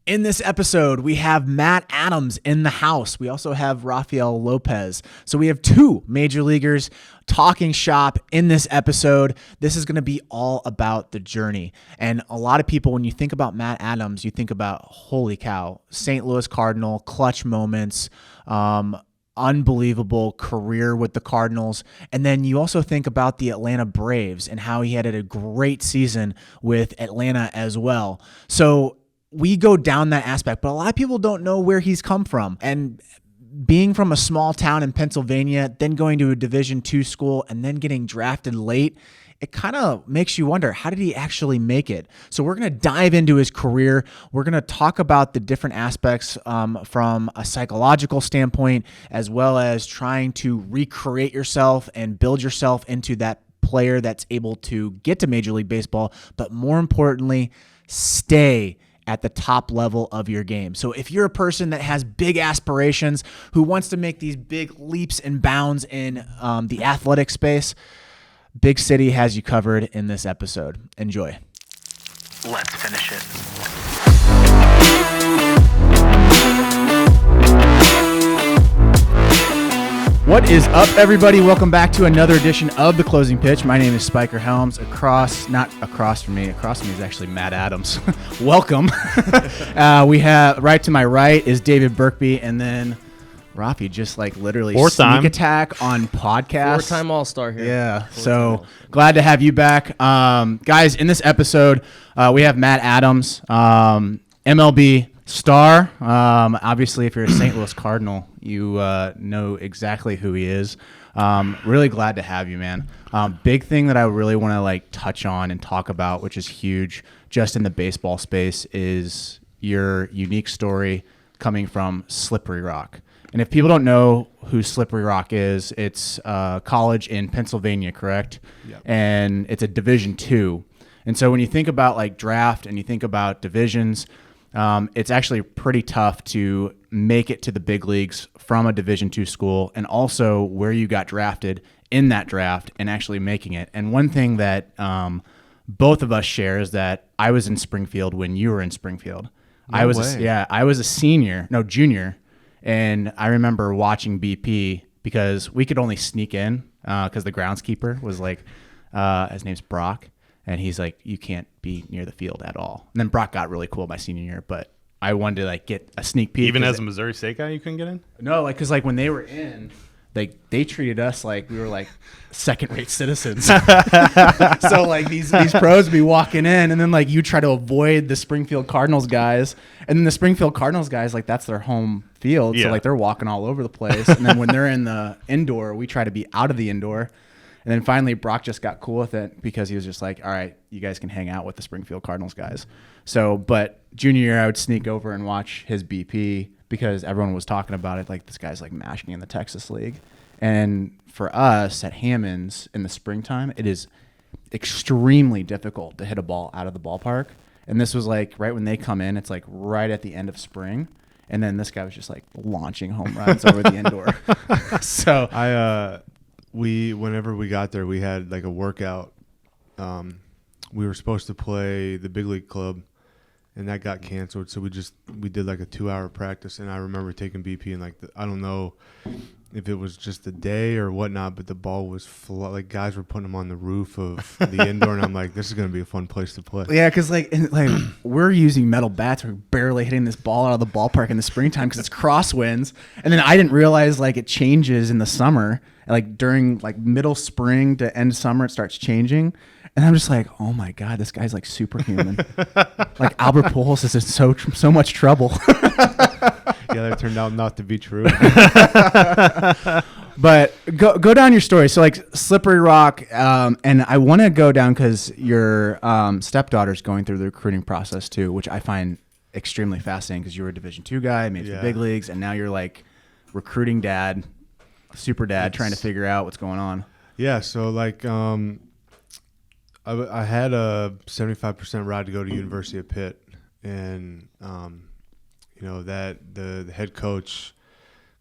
In this episode, we have Matt Adams in the house. We also have Rafael Lopez. So we have two major leaguers talking shop in this episode. This is going to be all about the journey. And a lot of people, when you think about Matt Adams, you think about, holy cow, St. Louis Cardinal, clutch moments, unbelievable career with the Cardinals. And then you also think about the Atlanta Braves and how he had a great season with Atlanta as well. So we go down that aspect, but a lot of people don't know where he's come from. And being from a small town in Pennsylvania, then going to a Division II school, and then getting drafted late, it kind of makes you wonder, how did he actually make it? So we're going to dive into his career. We're going to talk about the different aspects from a psychological standpoint, as well as trying to recreate yourself and build yourself into that player that's able to get to Major League Baseball, but more importantly, stay at the top level of your game. So if you're a person that has big aspirations, who wants to make these big leaps and bounds in the athletic space, Big City has you covered in this episode. Enjoy. Let's finish it. What is up, everybody? Welcome back to another edition of The Closing Pitch. My name is Spiker Helms. Not across from me is actually Matt Adams. Welcome. We have right to my right is David Burkby, and then Rafi, just like literally sneak attack on podcast. Four-time All-Star here. Yeah, so glad to have you back. Guys, in this episode, we have Matt Adams, MLB star. Obviously, if you're a St. Louis Cardinal, you know exactly who he is. Really glad to have you, man. Big thing that I really want to touch on and talk about, which is huge just in the baseball space, is your unique story coming from Slippery Rock. And if people don't know who Slippery Rock is, it's a college in Pennsylvania, correct? Yep. And it's a Division II. And so when you think about draft and you think about divisions, it's actually pretty tough to make it to the big leagues from a Division II school, and also where you got drafted in that draft and actually making it. And one thing that both of us share is that I was in Springfield when you were in Springfield. I was a junior, and I remember watching BP because we could only sneak in because the groundskeeper was his name's Brock. And he's like, you can't be near the field at all. And then Brock got really cool my senior year, but I wanted to get a sneak peek. Even as a Missouri State guy, you couldn't get in? No, because when they were in, they treated us like we were second-rate citizens. So these pros would be walking in, and then you try to avoid the Springfield Cardinals guys, and then the Springfield Cardinals guys that's their home field, yeah. So they're walking all over the place. And then when they're in the indoor, we try to be out of the indoor. And then finally, Brock just got cool with it because he was just like, all right, you guys can hang out with the Springfield Cardinals guys. So, but junior year, I would sneak over and watch his BP because everyone was talking about it. This guy's mashing in the Texas League. And for us at Hammond's in the springtime, it is extremely difficult to hit a ball out of the ballpark. And this was right when they come in, it's right at the end of spring. And then this guy was just launching home runs over the indoor. So whenever we got there, we had a workout. We were supposed to play the big league club, and that got canceled. So we did a 2-hour practice, and I remember taking BP and I don't know if it was just the day or whatnot, but the ball was guys were putting them on the roof of the indoor, and I'm like, this is gonna be a fun place to play. Yeah, because we're using metal bats, we're barely hitting this ball out of the ballpark in the springtime because it's crosswinds, and then I didn't realize it changes in the summer. During middle spring to end summer, it starts changing. And I'm just oh my God, this guy's superhuman. Albert Pujols is in so much trouble. Yeah, that turned out not to be true. But go down your story. So Slippery Rock, and I want to go down because your stepdaughter's going through the recruiting process too, which I find extremely fascinating because you were a Division II guy, made it to the big leagues, and now you're recruiting dad. Super dad trying to figure out what's going on. Yeah, so I had a 75% ride to go to University of Pitt, and that the head coach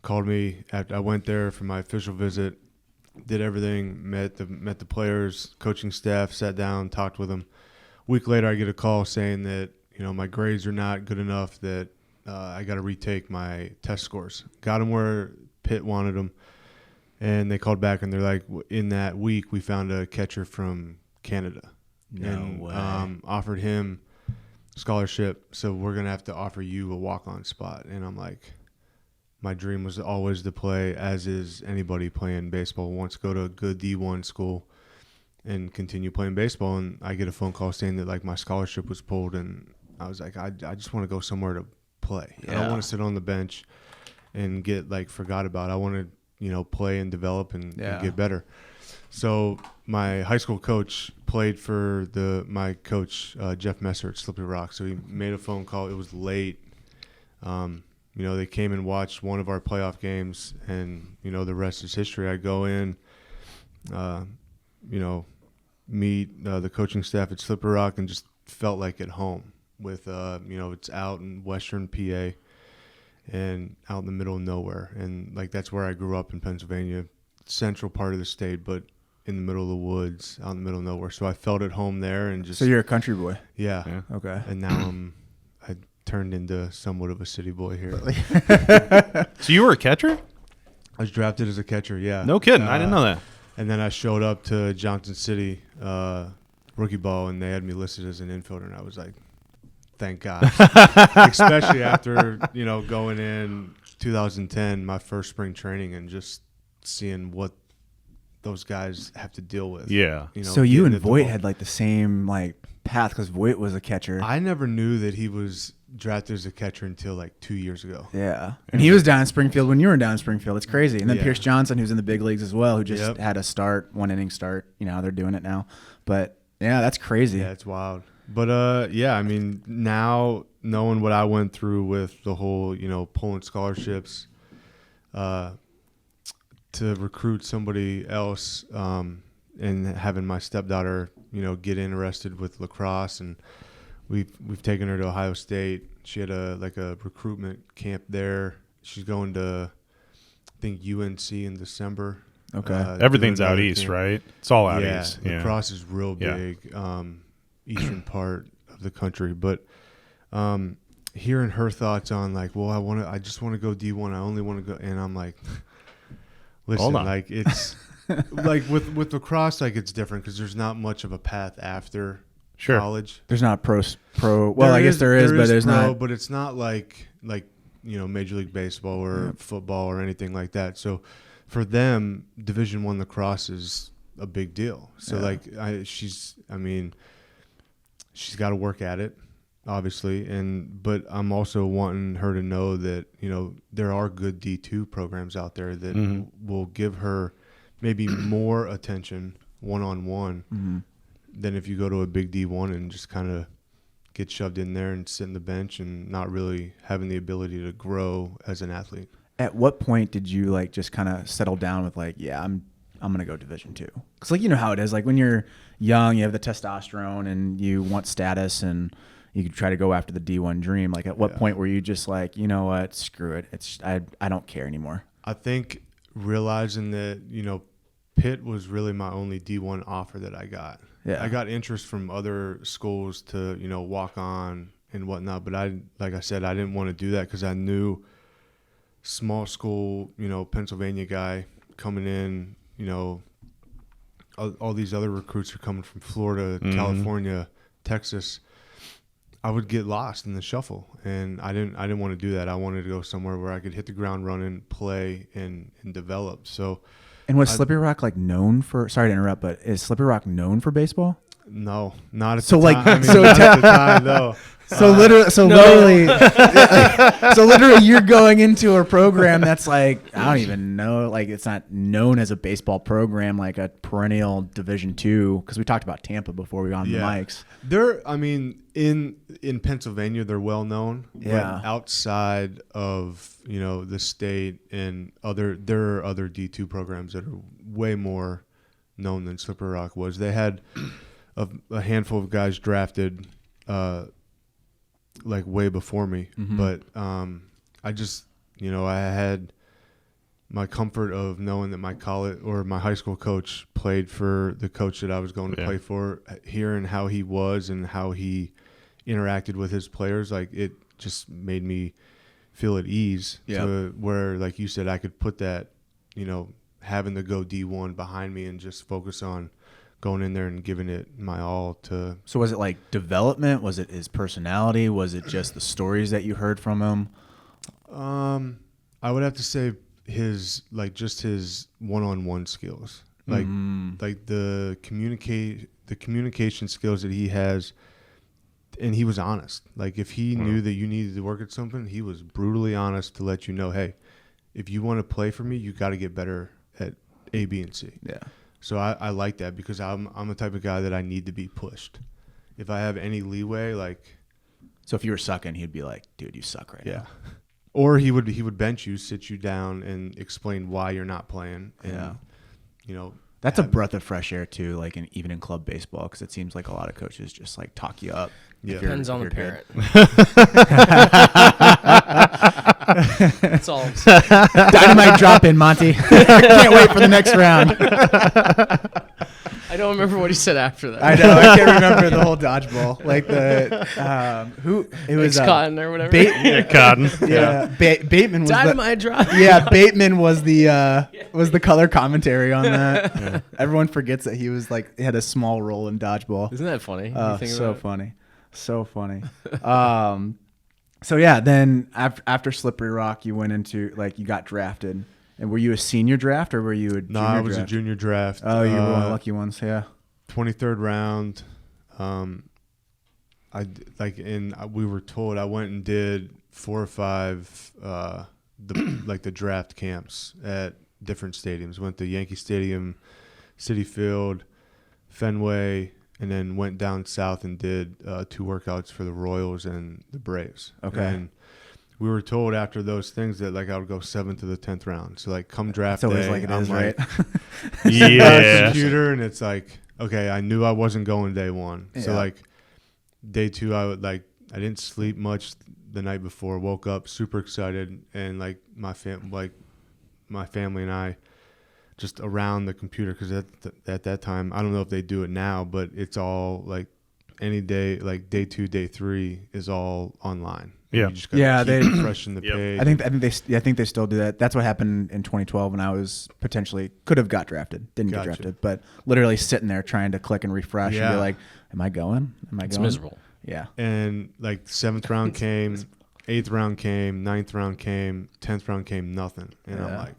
called me. I went there for my official visit, did everything, met the players, coaching staff, sat down, talked with them. A week later, I get a call saying that my grades are not good enough that I got to retake my test scores. Got them where Pitt wanted them, and they called back and they're like, in that week we found a catcher from Canada, way. Offered him scholarship, so we're gonna have to offer you a walk-on spot. And I'm like, my dream was always to play, as is anybody playing baseball, wants to go to a good D1 school and continue playing baseball. And I get a phone call saying that like my scholarship was pulled, and I was like, I just want to go somewhere to play. I don't want to sit on the bench and get like forgot about. I want to play and develop and get better. So my high school coach played for my coach Jeff Messer at Slippery Rock. So he made a phone call. It was late. They came and watched one of our playoff games, and the rest is history. I go in, meet the coaching staff at Slippery Rock, and just felt like at home. With it's out in Western PA, and out in the middle of nowhere, and like that's where I grew up in Pennsylvania, central part of the state, but in the middle of the woods, out in the middle of nowhere. So I felt at home there, and just. So you're a country boy. Yeah. Okay. And now I turned into somewhat of a city boy here. So you were a catcher? I was drafted as a catcher. Yeah. No kidding. I didn't know that. And then I showed up to Johnson City rookie ball, and they had me listed as an infielder, and I was like, thank God. Especially after, going in 2010, my first spring training, and just seeing what those guys have to deal with. Yeah. So you and Voigt had like the same like path, because Voigt was a catcher. I never knew that he was drafted as a catcher until like 2 years ago. Yeah. And he was down in Springfield when you were down in Springfield. It's crazy. And then Yeah. Pierce Johnson, who's in the big leagues as well, who just had a one inning start. They're doing it now. But yeah, that's crazy. Yeah, it's wild. But now knowing what I went through with the whole, pulling scholarships, to recruit somebody else, and having my stepdaughter, get interested with lacrosse, and we've taken her to Ohio State. She had a recruitment camp there. She's going to, I think, UNC in December. Okay. Everything's out another east, camp. right? It's all out east. Yeah. Lacrosse is real big, eastern part of the country. But hearing her thoughts on like, well, I just want to go D1. I only want to go, and I'm like, listen, like it's like with lacrosse, like it's different because there's not much of a path after college. There's not pro. Well, I guess there is, but there's pro, not. But it's not like Major League Baseball or football or anything like that. So for them, Division I lacrosse is a big deal. So she's got to work at it, obviously, but I'm also wanting her to know that there are good D2 programs out there that will give her maybe more attention one-on-one than if you go to a big D1 and just kind of get shoved in there and sit in the bench and not really having the ability to grow as an athlete. At what point did you like just kind of settle down with like, yeah, I'm gonna go Division II? Because like how it is, like when you're young, you have the testosterone and you want status and you try to go after the D1 dream. Like at what point were you just like, you know what, screw it, it's I don't care anymore? I think realizing that Pitt was really my only D1 offer that I got. Yeah. I got interest from other schools to walk on and whatnot, but like I said, I didn't want to do that because I knew small school, Pennsylvania guy coming in, all these other recruits are coming from Florida, California, Texas. I would get lost in the shuffle, and I didn't want to do that. I wanted to go somewhere where I could hit the ground running, play, and develop. So, and was Slippery Rock like known for? Sorry to interrupt, but is Slippery Rock known for baseball? No, not at So the like, time. so Not at the time, though. So literally, you're going into a program that's like, I don't even know, like it's not known as a baseball program, like a perennial Division II. Because we talked about Tampa before we got on the mics. In Pennsylvania, they're well known. Yeah. But outside of the state and there are other D2 programs that are way more known than Slippery Rock was. They had a handful of guys drafted. Like way before me, but I just I had my comfort of knowing that my college or my high school coach played for the coach that I was going to play for, hearing how he was and how he interacted with his players, like it just made me feel at ease to where, like you said, I could put that, having to go D1 behind me and just focus on going in there and giving it my all to. So was it like development? Was it his personality? Was it just the stories that you heard from him? I would have to say his one-on-one skills, like the communication skills that he has, and he was honest. Like if he knew that you needed to work at something, he was brutally honest to let you know, hey, if you want to play for me, you got to get better at A, B, and C. Yeah. So I like that because I'm the type of guy that I need to be pushed. If I have any leeway, like. So if you were sucking, he'd be like, dude, you suck right now. Or he would bench you, sit you down, and explain why you're not playing. And, That's a breath of fresh air too, like even in club baseball, because it seems like a lot of coaches just like talk you up. Yeah. Depends on the you're parent. good. That's all I'm saying. Dynamite drop in, Monty. Can't wait for the next round. I don't remember what he said after that. I know. I can't remember the whole dodgeball. Like it was Cotton or whatever. Cotton. Yeah, Bateman was Dynamite drop. Yeah, Bateman was the color commentary on that. Yeah. Everyone forgets that he was he had a small role in dodgeball. Isn't that funny? So funny, so funny. So yeah, then after Slippery Rock, you went into you got drafted. And were you a senior draft or were you a junior draft? No, I was a junior draft. Oh, you were one of the lucky ones, yeah. 23rd round. We were told I went and did 4 or 5 the draft camps at different stadiums. Went to Yankee Stadium, Citi Field, Fenway, and then went down south and did 2 workouts for the Royals and the Braves. Okay. And we were told after those things that I would go 7th to the 10th round. So come draft it's always day, like it I'm is, right? Yeah. computer, and it's okay, I knew I wasn't going day 1. Yeah. So day 2, I didn't sleep much the night before. Woke up super excited, and my family and I just around the computer, because at that time, I don't know if they do it now, but it's all any day, day 2, day 3 is all online. Yeah. You just gotta they refreshing the page. I think they still do that. That's what happened in 2012 when I was could have got drafted, didn't get drafted, but literally sitting there trying to click and refresh and be like, am I going? It's miserable. Yeah. And 7th round came, 8th round came, 9th round came, 10th round came, nothing. And I'm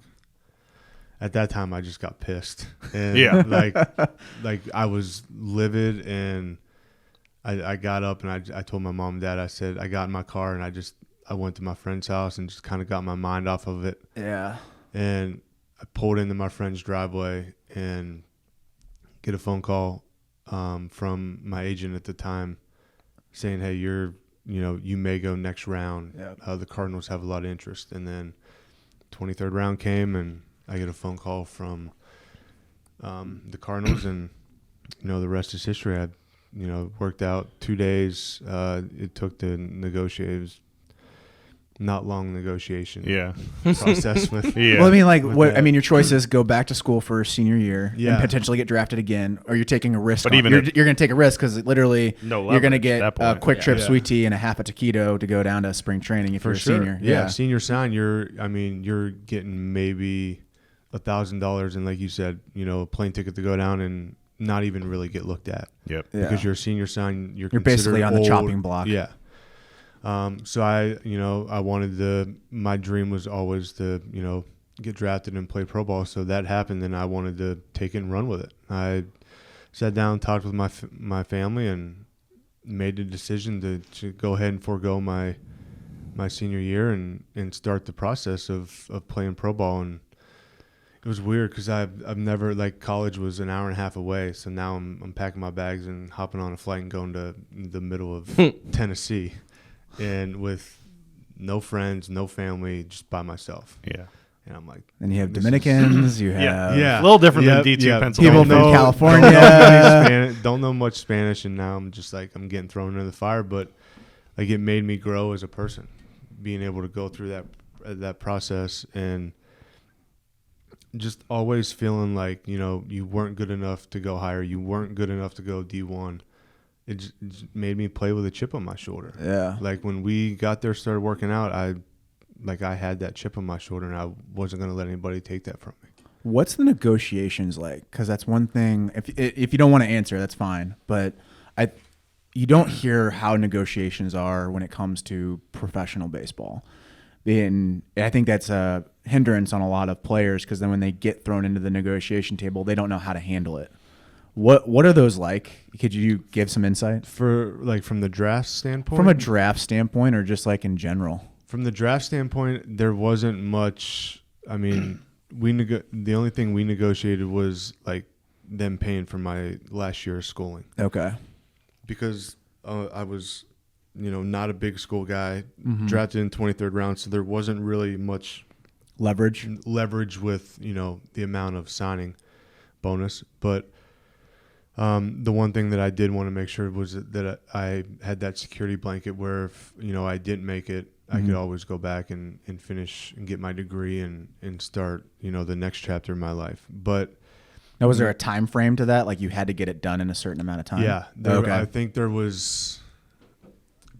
at that time I just got pissed. And I was livid, and I got up and I told my mom and dad, I said, I got in my car and I went to my friend's house and just kind of got my mind off of it. Yeah. And I pulled into my friend's driveway and get a phone call from my agent at the time saying, hey, you may go next round. Yep. The Cardinals have a lot of interest. And then 23rd round came and I get a phone call from the Cardinals, and the rest is history. I worked out 2 days. It took to negotiate. It was not long negotiation. Yeah. Process with. Yeah. Well, I mean, your choice is go back to school for senior year and potentially get drafted again, or you're taking a risk. But you're going to take a risk because literally you're going to get a quick trip sweet tea and a half a taquito to go down to spring training if you're a senior. Yeah. Senior sign. You're getting maybe $1,000, and like you said, a plane ticket to go down and not even really get looked at. Yep. Yeah. Because you're a senior sign, you're basically on the old. chopping block. Yeah. So I wanted my dream was always to, get drafted and play pro ball. So that happened, and I wanted to take it and run with it. I sat down, talked with my family, and made the decision to go ahead and forego my senior year and start the process of playing pro ball. And it was weird because I've never, college was an hour and a half away. So now I'm packing my bags and hopping on a flight and going to the middle of Tennessee, and with no friends, no family, just by myself. Yeah. And I'm like, and you have Dominicans, you have a little different than D2 Pennsylvania. people from California. Don't know much Spanish, and now I'm just I'm getting thrown into the fire. But it made me grow as a person, being able to go through that process, and just always feeling you weren't good enough to go higher, you weren't good enough to go D1. it made me play with a chip on my shoulder. Yeah. Like when we got there, started working out, I had that chip on my shoulder, and I wasn't going to let anybody take that from me. What's the negotiations like? Because that's one thing. If you don't want to answer, that's fine. But you don't hear how negotiations are when it comes to professional baseball. And I think that's a hindrance on a lot of players, because then when they get thrown into the negotiation table, they don't know how to handle it. What are those like? Could you give some insight? From the draft standpoint? From a draft standpoint, or just like in general? From the draft standpoint, there wasn't much. I mean, the only thing we negotiated was like them paying for my last year of schooling. Okay. Because I was, not a big school guy, drafted in 23rd round, so there wasn't really much leverage with, the amount of signing bonus. But the one thing that I did want to make sure was that I had that security blanket where if, I didn't make it, I could always go back and finish and get my degree and start, the next chapter of my life. But now, was there a time frame to that? Like you had to get it done in a certain amount of time? Yeah. Okay. I think there was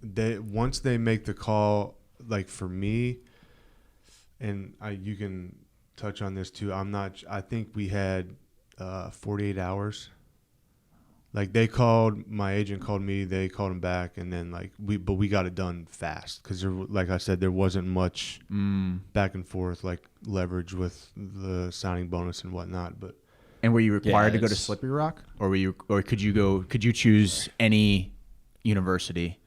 once they make the call, like for me, and you can touch on this too. I think we had 48 hours. Like my agent called me, they called him back, and then but we got it done fast because like I said, there wasn't much back and forth, like leverage with the signing bonus and whatnot. But and were you required to go to Slippery Rock, or could you choose any university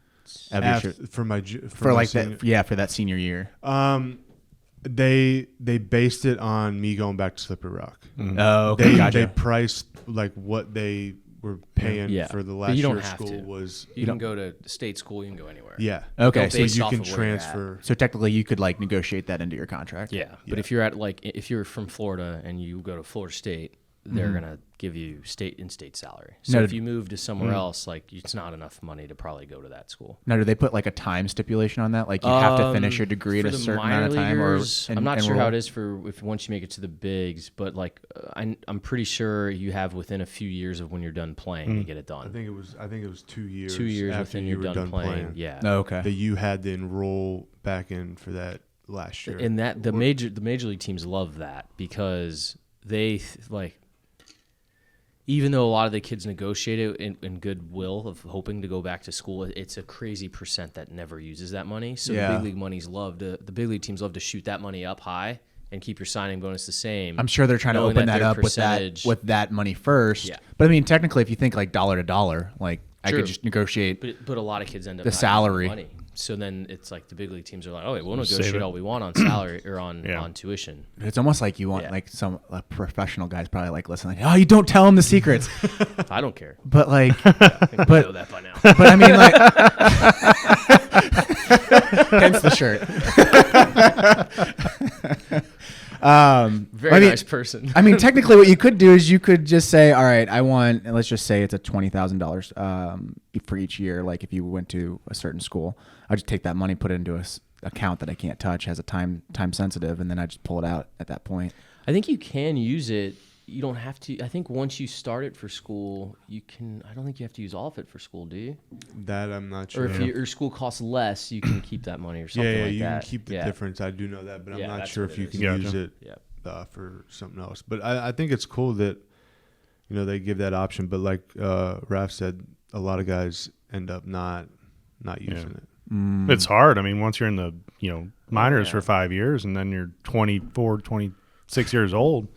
for that senior year? They based it on me going back to Slippery Rock. Oh, okay. Gotcha. They priced like what they were paying for the last year of school was. You can go to state school. You can go anywhere. Yeah. Okay. So you can transfer. So technically, you could negotiate that into your contract. Yeah. But if you're from Florida and you go to Florida State, they're gonna give you in-state salary. So if you move to somewhere else, it's not enough money to probably go to that school. Now, do they put a time stipulation on that? Like you have to finish your degree at a certain amount of time, I'm not sure how it is if once you make it to the bigs, but I'm pretty sure you have within a few years of when you're done playing to get it done. I think it was 2 years. 2 years after within you you're were done playing. Yeah. Oh, okay. That you had to enroll back in for that last year. And that the major league teams love that because they even though a lot of the kids negotiate it in goodwill of hoping to go back to school, it's a crazy percent that never uses that money. So the big league the big league teams love to shoot that money up high and keep your signing bonus the same. I'm sure they're trying to open that up with that money first. Yeah. But I mean, technically, if you think dollar to dollar, I could just negotiate. But a lot of kids end up the salary. Money. So then it's the big league teams are like, oh, wait, we'll negotiate all we want on salary or on tuition. It's almost like you want some professional guys probably listening. Oh, you don't tell them the secrets. I don't care. But I think we know that by now. But I mean, hence the shirt. Very nice person. I mean, technically, what you could do is you could just say, all right, let's just say it's a $20,000 for each year. Like if you went to a certain school, I just take that money, put it into a account that I can't touch, has a time sensitive, and then I just pull it out at that point. I think you can use it. You don't have to. I think once you start it for school, you can. I don't think you have to use all of it for school, do you? That I'm not sure. Or if your school costs less, you can keep that money or something like that. Yeah, you can keep the difference. I do know that, but I'm not sure if you can use it for something else. But I think it's cool that they give that option. But like Raf said, a lot of guys end up not using it. It's hard. I mean, once you're in the minors for 5 years and then you're 24, 26 years old,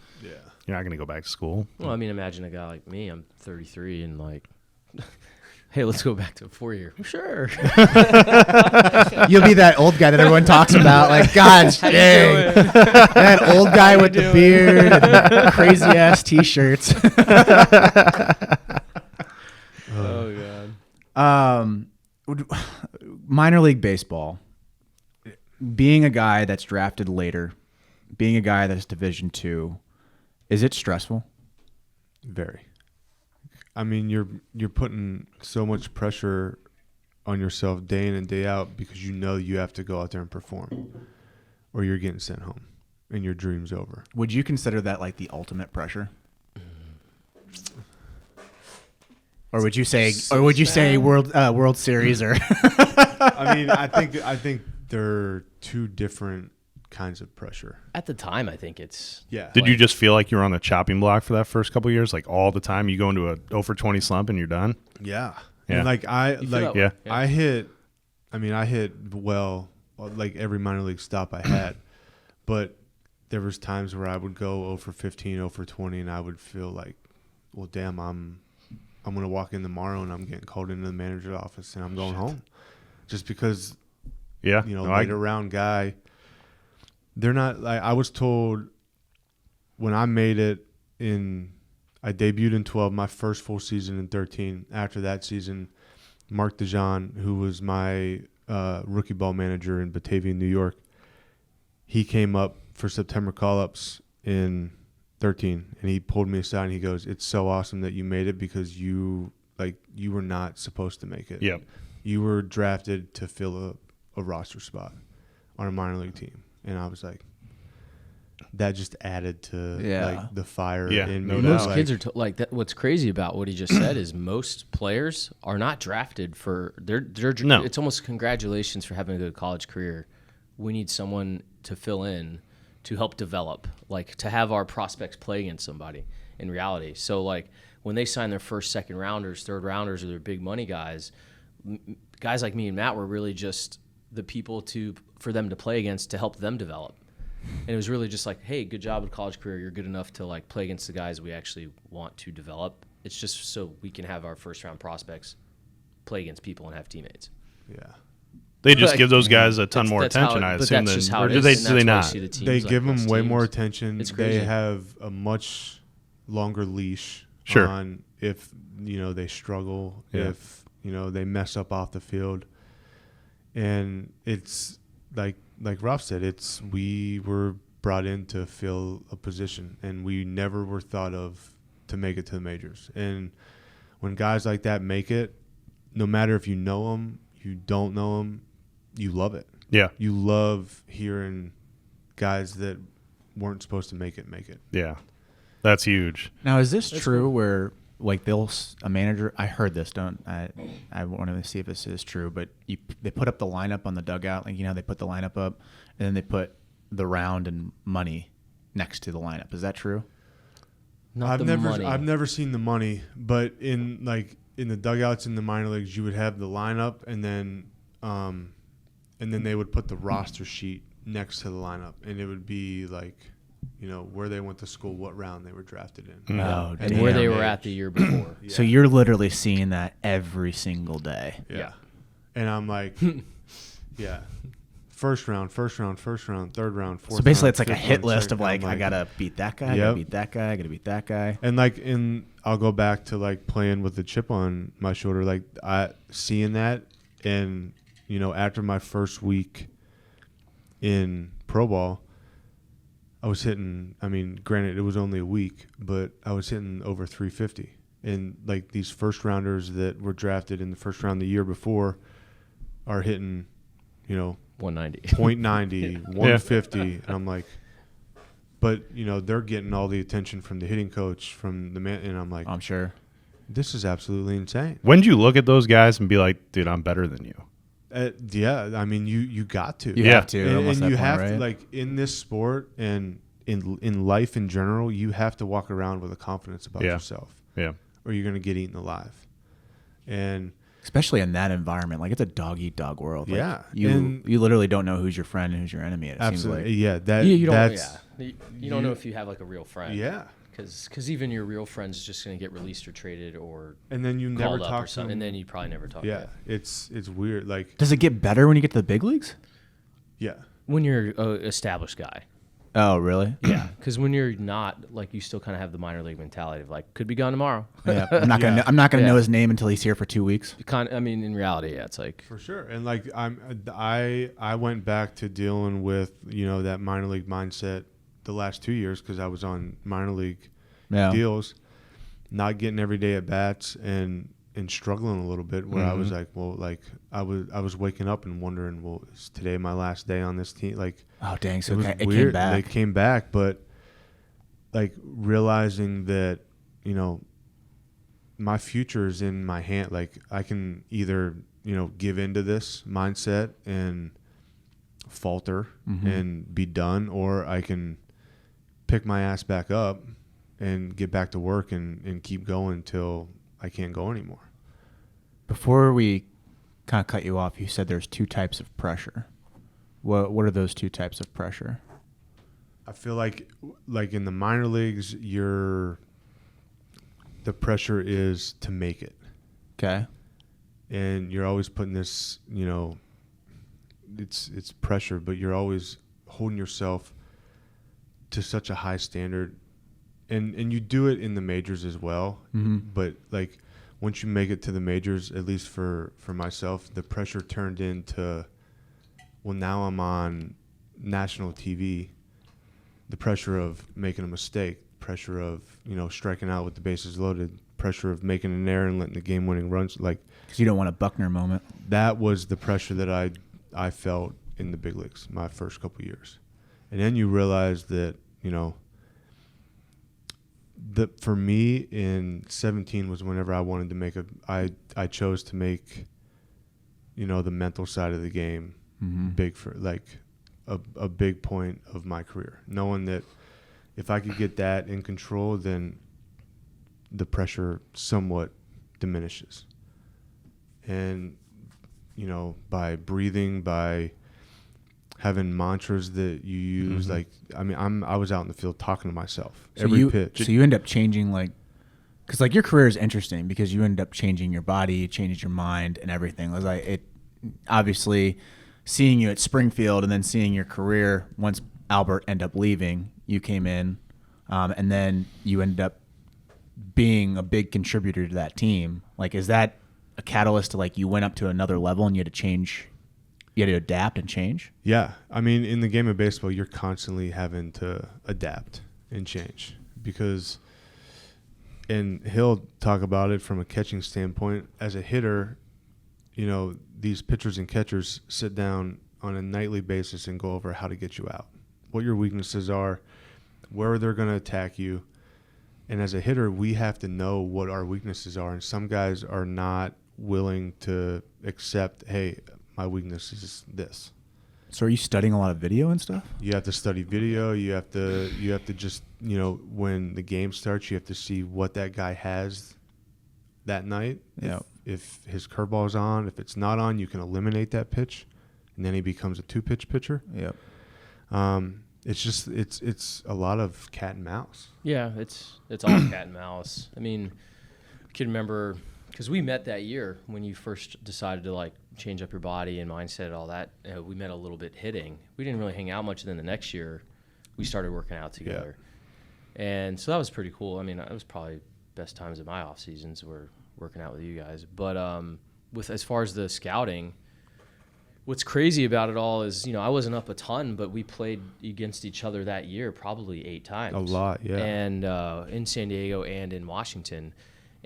you're not going to go back to school. Well, I mean, imagine a guy like me. I'm 33 and hey, let's go back to a 4-year. Sure. You'll be that old guy that everyone talks about. God dang. That old guy with the beard and crazy ass t-shirts. Oh God. Minor league baseball. Being a guy that's drafted later, being a guy that's Division II, is it stressful? Very. I mean, you're putting so much pressure on yourself day in and day out because you have to go out there and perform, or you're getting sent home, and your dream's over. Would you consider that the ultimate pressure? Or would you say World Series or? I mean, I think they're two different kinds of pressure. At the time, I think it's Did you just feel like you were on the chopping block for that first couple of years, like all the time? You go into a 0 for 20 slump and you're done. Yeah. Yeah. And I hit well, like every minor league stop I had, but there was times where I would go 0 for 15, 0 for 20, and I would feel like, well, damn, I'm going to walk in tomorrow and I'm getting called into the manager's office and I'm going home, just because, later round guy. They're not. Like, I was told when I made it I debuted in 12, my first full season in 13. After that season, Mark DeJean, who was my rookie ball manager in Batavia, New York, he came up for September call-ups in 13, and he pulled me aside and he goes, "It's so awesome that you made it because you were not supposed to make it. Yep. You were drafted to fill a roster spot on a minor league team." And I was like, that just added to the fire in me. Most kids are like that. What's crazy about what he just said is most players are not drafted for No. It's almost congratulations for having a good college career. We need someone to fill in to help develop, like to have our prospects play against somebody in reality. So like when they sign their first, second rounders, third rounders, or their big money guys like me and Matt were really just the people for them to play against to help them develop. And it was really just like, hey, good job with college career. You're good enough to like play against the guys we actually want to develop. It's just so we can have our first round prospects play against people and have teammates. Yeah. They just give those guys a ton more attention, I assume. Or do they not? They give them way more attention. It's crazy. They have a much longer leash Sure. on if they struggle, if they mess up off the field. And it's like Ralph said, we were brought in to fill a position, and we never were thought of to make it to the majors. And when guys like that make it, no matter if you know them, you don't know them, you love it. Yeah. You love hearing guys that weren't supposed to make it. Yeah. That's huge. Now, is this true where like a manager, I heard this, I wanted to see if this is true, but they put up the lineup on the dugout, like, they put the lineup up and then they put the round and money next to the lineup. Is that true? I've never seen the money, but in the dugouts in the minor leagues, you would have the lineup and then they would put the roster sheet next to the lineup, and it would be like, where they went to school, what round they were drafted in. Oh, and where they were at the year before. So you're literally seeing that every single day. Yeah. And I'm like, yeah. First round, third round, fourth So basically round, it's like a fifth hit round, list second of like, round, I got to beat that guy, I got to beat that guy, I got to beat that guy. And I'll go back to like playing with the chip on my shoulder, like seeing that. And, after my first week in pro ball, I was hitting, granted it was only a week, but I was hitting over 350. And like these first rounders that were drafted in the first round the year before are hitting, 190. .90, 150. And I'm like, but, they're getting all the attention from the hitting coach, from the man. And I'm like, I'm sure. This is absolutely insane. When did you look at those guys and be like, dude, I'm better than you? Yeah, you got to. You have to. And you have right? to, like, in this sport and in life in general, you have to walk around with a confidence about yourself. Yeah. Or you're going to get eaten alive. And especially in that environment, like it's a dog-eat-dog world. Like, yeah. You literally don't know who's your friend and who's your enemy. It absolutely. Seems like. Yeah. You don't know if you have like a real friend. Yeah. Because even your real friend's just going to get released or traded or and then you never talk to them. And then you probably never talk to them. It's weird. Like, does it get better when you get to the big leagues? Yeah. When you're an established guy. Oh, really? Yeah, because when you're not, like, you still kind of have the minor league mentality of like, could be gone tomorrow. Yeah, I'm not gonna know his name until he's here for 2 weeks. In reality, yeah, it's like for sure. And like I went back to dealing with that minor league mindset the last 2 years because I was on minor league deals, not getting everyday at bats and struggling a little bit. Where I was like, well, like I was waking up and wondering, well, is today my last day on this team? Like, oh dang, so it came weird. back. They came back, but like realizing that my future is in my hand. Like I can either, give into this mindset and falter and be done, or I can pick my ass back up and get back to work and keep going until I can't go anymore. Before we kind of cut you off, you said there's 2 types of pressure. What are those 2 types of pressure? I feel like in the minor leagues, the pressure is to make it. Okay. And you're always putting this, it's pressure, but you're always holding yourself to such a high standard. And you do it in the majors as well. But like once you make it to the majors, at least for myself, the pressure turned into, well, now I'm on national TV. The pressure of making a mistake, pressure of, striking out with the bases loaded, pressure of making an error and letting the game-winning runs. Like, because you don't want a Buckner moment. That was the pressure that I felt in the big leagues my first couple of years. And then you realize that, for me in 17 was whenever I wanted to make I chose to make, the mental side of the game big for like a big point of my career, knowing that if I could get that in control, then the pressure somewhat diminishes. And, by breathing, by having mantras that you use, I was out in the field talking to myself every pitch. So you end up changing because your career is interesting because you end up changing your body, changing your mind and everything. It obviously seeing you at Springfield and then seeing your career once Albert ended up leaving, you came in, and then you ended up being a big contributor to that team. Like, is that a catalyst to you went up to another level and you had to change, you had to adapt and change? Yeah. I mean, in the game of baseball, you're constantly having to adapt and change because, and he'll talk about it from a catching standpoint, as a hitter, these pitchers and catchers sit down on a nightly basis and go over how to get you out, what your weaknesses are, where they're going to attack you. And as a hitter, we have to know what our weaknesses are. And some guys are not willing to accept, hey, my weakness is this. So are you studying a lot of video and stuff? You have to study video. You have to just, when the game starts, you have to see what that guy has that night. Yeah. If his curveball is on, if it's not on, you can eliminate that pitch, and then he becomes a 2-pitch pitcher. Yep. It's just it's a lot of cat and mouse. Yeah, it's all cat and mouse. I mean, I can remember because we met that year when you first decided to change up your body and mindset and all that. We met a little bit hitting. We didn't really hang out much. Then the next year, we started working out together, and so that was pretty cool. I mean, it was probably best times of my off seasons were working out with you guys. But with as far as the scouting, what's crazy about it all is, I wasn't up a ton, but we played against each other that year probably 8 times. A lot, yeah. And in San Diego and in Washington.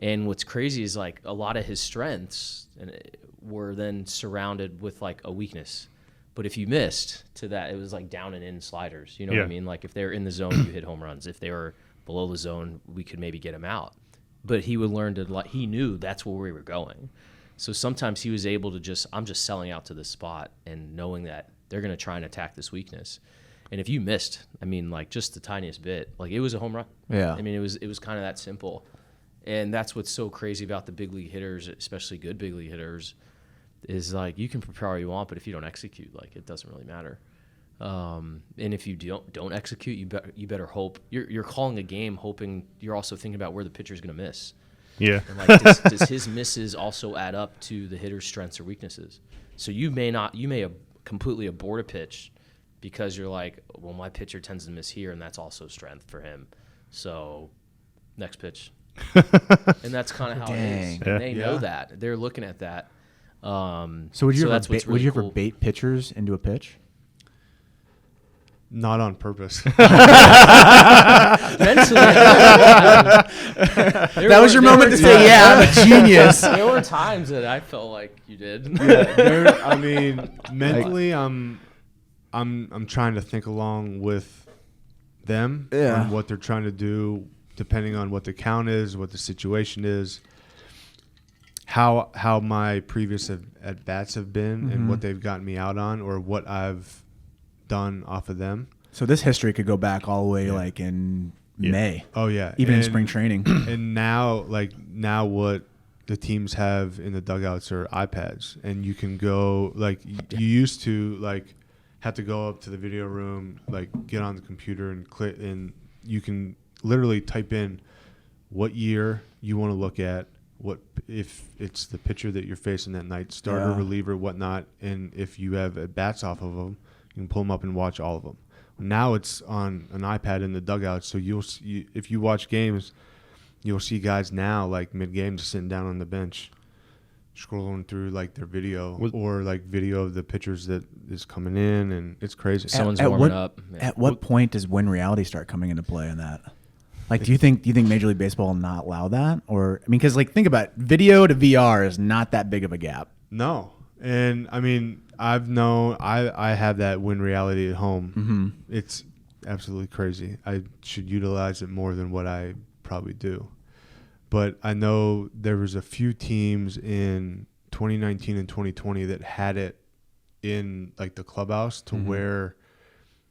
And what's crazy is a lot of his strengths were then surrounded with a weakness. But if you missed to that, it was down and in sliders. You know what I mean? If they were in the zone, you hit home runs. If they were below the zone, we could maybe get him out. But he would learn to he knew that's where we were going. So sometimes he was able to I'm just selling out to this spot and knowing that they're going to try and attack this weakness. And if you missed, I mean, just the tiniest bit, it was a home run. Yeah. I mean, it was kind of that simple. And that's what's so crazy about the big league hitters, especially good big league hitters, is you can prepare all you want, but if you don't execute, it doesn't really matter. And if you don't execute, you better hope you're calling a game hoping you're also thinking about where the pitcher's going to miss. Yeah. And does his misses also add up to the hitter's strengths or weaknesses? So you may completely abort a pitch because you're well, my pitcher tends to miss here, and that's also strength for him. So next pitch. And that's kind of how it is. Yeah. And they know that. They're looking at that. So would you ever bait pitchers into a pitch? Not on purpose. Mentally, that was your moment to say, "Yeah, I'm a genius." There were times that I felt like you did. I mean, mentally, I'm trying to think along with them on what they're trying to do, depending on what the count is, what the situation is. how my previous at bats have been and what they've gotten me out on, or what I've done off of them. So this history could go back all the way like in May. Oh yeah, even in spring training. And now what the teams have in the dugouts are iPads, and you can go like you used to like have to go up to the video room, like get on the computer and click, and you can literally type in what year you want to look at, what if it's the pitcher that you're facing that night, starter, reliever, whatnot, and if you have at bats off of them, you can pull them up and watch all of them. Now it's on an iPad in the dugout, so you'll see, if you watch games, you'll see guys now like mid-game just sitting down on the bench, scrolling through like their video or like video of the pitchers that is coming in, and it's crazy. Someone's warming up. Yeah. At what point does Win Reality start coming into play in that? Like, do you think Major League Baseball will not allow that? Or I mean, because like think about it, video to VR is not that big of a gap. No, and I mean I have that Win Reality at home. It's absolutely crazy. I should utilize it more than what I probably do. But I know there was a few teams in 2019 and 2020 that had it in like the clubhouse to where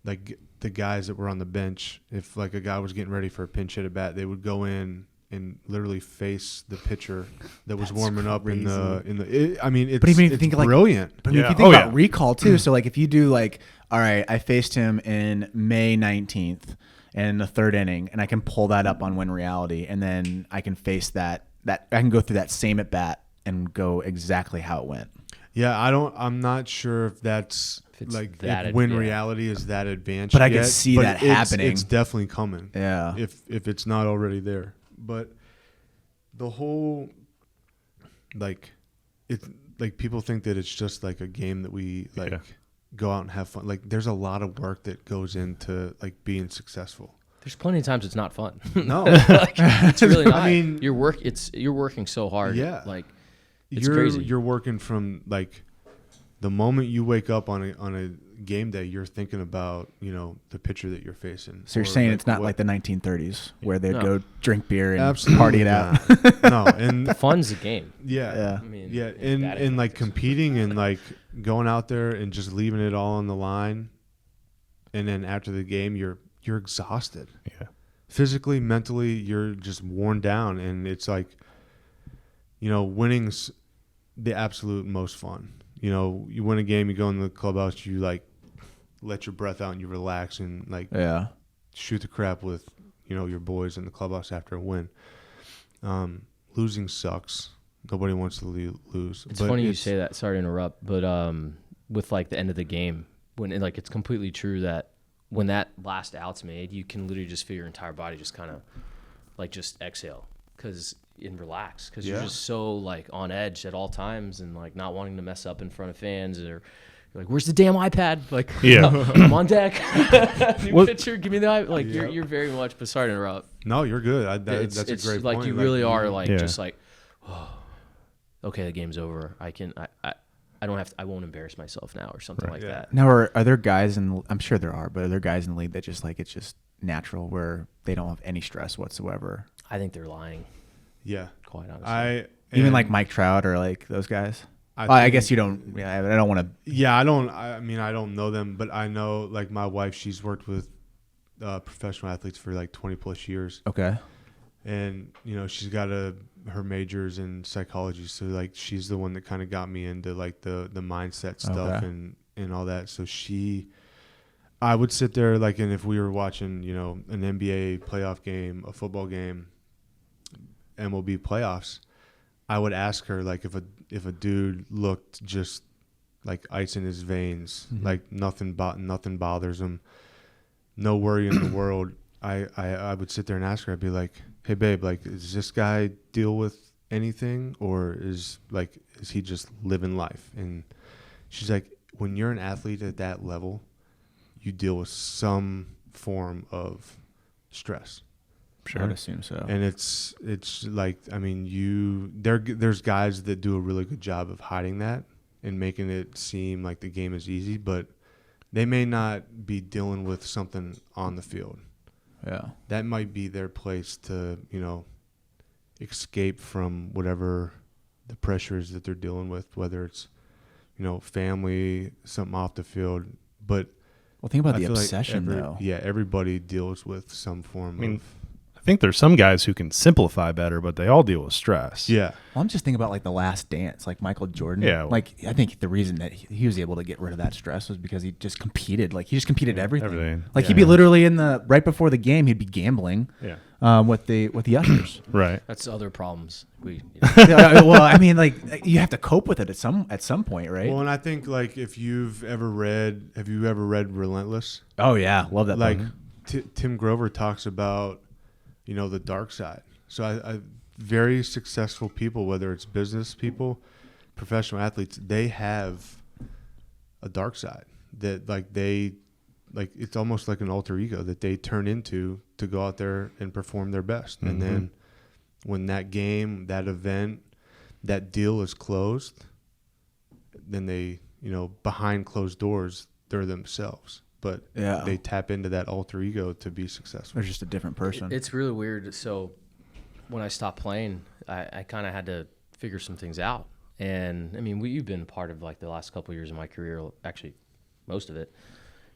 like the guys that were on the bench, if like a guy was getting ready for a pinch hit at bat, they would go in and literally face the pitcher that was warming up in the. I mean, it's, but even if you it's think brilliant. Like, but if you think about recall too, so like if you do like, all right, I faced him in May 19th in the third inning, and I can pull that up on Win Reality, and then I can face that I can go through that same at bat and go exactly how it went. Yeah, I'm not sure if that's like if Win Reality is that advanced. But I can see that happening. It's definitely coming. Yeah. If it's not already there. But the whole like people think that it's just like a game that we like go out and have fun. Like there's a lot of work that goes into like being successful. There's plenty of times it's not fun. No. Like, it's really not. I mean, you're working so hard. Yeah. Like it's crazy. You're working from like the moment you wake up on a game day, you're thinking about, you know, the pitcher that you're facing. So you're saying it's not like the 1930s where they'd go drink beer and absolutely party it out. No, and the fun's the game. Yeah. I mean, yeah, and like competing and like going out there and just leaving it all on the line, and then after the game you're exhausted. Yeah. Physically, mentally, you're just worn down, and it's like, you know, winning's the absolute most fun. You know, you win a game, you go in the clubhouse, you like let your breath out and you relax and like shoot the crap with, you know, your boys in the clubhouse after a win. Losing sucks. Nobody wants to lose. It's funny you say that. Sorry to interrupt, but with like the end of the game, when like it's completely true that when that last out's made, you can literally just feel your entire body just kind of like just exhale and relax because you're just so like on edge at all times and like not wanting to mess up in front of fans, or you're like, where's the damn iPad? Like, I'm on deck. New picture, give me the iPad. Like you're very much. But sorry to interrupt. No, you're good. That's a great like point. You really are like just like, oh, okay, the game's over. I won't embarrass myself now or something like that. Now, are there guys I'm sure there are, but are there guys in the league that just like it's just natural where they don't have any stress whatsoever? I think they're lying. Yeah, quite honestly. Even like Mike Trout or like those guys. I guess you don't. Yeah, I don't want to. Yeah, I don't. I mean, I don't know them, but I know like my wife. She's worked with professional athletes for like 20 plus years. Okay. And you know, she's got her majors in psychology, so like she's the one that kind of got me into like the mindset stuff and all that. So I would sit there like, and if we were watching, you know, an NBA playoff game, a football game, MLB playoffs, I would ask her like if a dude looked just like ice in his veins, like nothing bothers him, no worry in the world. I would sit there and ask her. I'd be like, hey babe, like does this guy deal with anything, or is he just living life? And she's like, when you're an athlete at that level, you deal with some form of stress. Sure. I'd assume so. And it's like, I mean, there's guys that do a really good job of hiding that and making it seem like the game is easy, but they may not be dealing with something on the field. Yeah. That might be their place to, you know, escape from whatever the pressures that they're dealing with, whether it's, family, something off the field. But Well, think about I the feel like obsession, though. Yeah, everybody deals with some form of. I think there's some guys who can simplify better, but they all deal with stress. Yeah. Well, I'm just thinking about like The Last Dance, like Michael Jordan. Yeah. Like I think the reason that he was able to get rid of that stress was because he just competed. Like he just competed everything. Like he'd be literally right before the game, he'd be gambling. Yeah. With the ushers. Right. That's other problems. Well, I mean, like you have to cope with it at some point, right? Well, and I think like have you ever read Relentless? Oh yeah, love that. Like book. Tim Grover talks about, the dark side. So I very successful people, whether it's business people, professional athletes, they have a dark side that it's almost like an alter ego that they turn into to go out there and perform their best. Mm-hmm. And then when that game, that event, that deal is closed, then they, behind closed doors, they're themselves. But they tap into that alter ego to be successful. They're just a different person. It's really weird. So when I stopped playing, I kind of had to figure some things out. And I mean, you've been part of like the last couple of years of my career, actually most of it.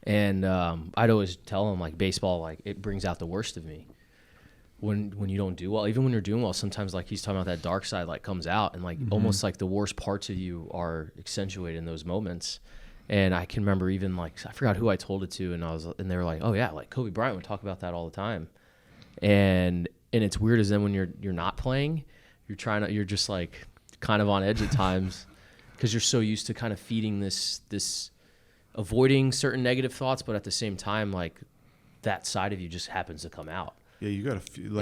And I'd always tell them like baseball, like it brings out the worst of me. When you don't do well, even when you're doing well, sometimes like he's talking about that dark side like comes out and like almost like the worst parts of you are accentuated in those moments. And I can remember even like I forgot who I told it to, and they were like, "Oh yeah, like Kobe Bryant would talk about that all the time." And it's weird as then when you're not playing, you're just like kind of on edge at times because you're so used to kind of feeding this avoiding certain negative thoughts, but at the same time like that side of you just happens to come out. Yeah, you got to fuel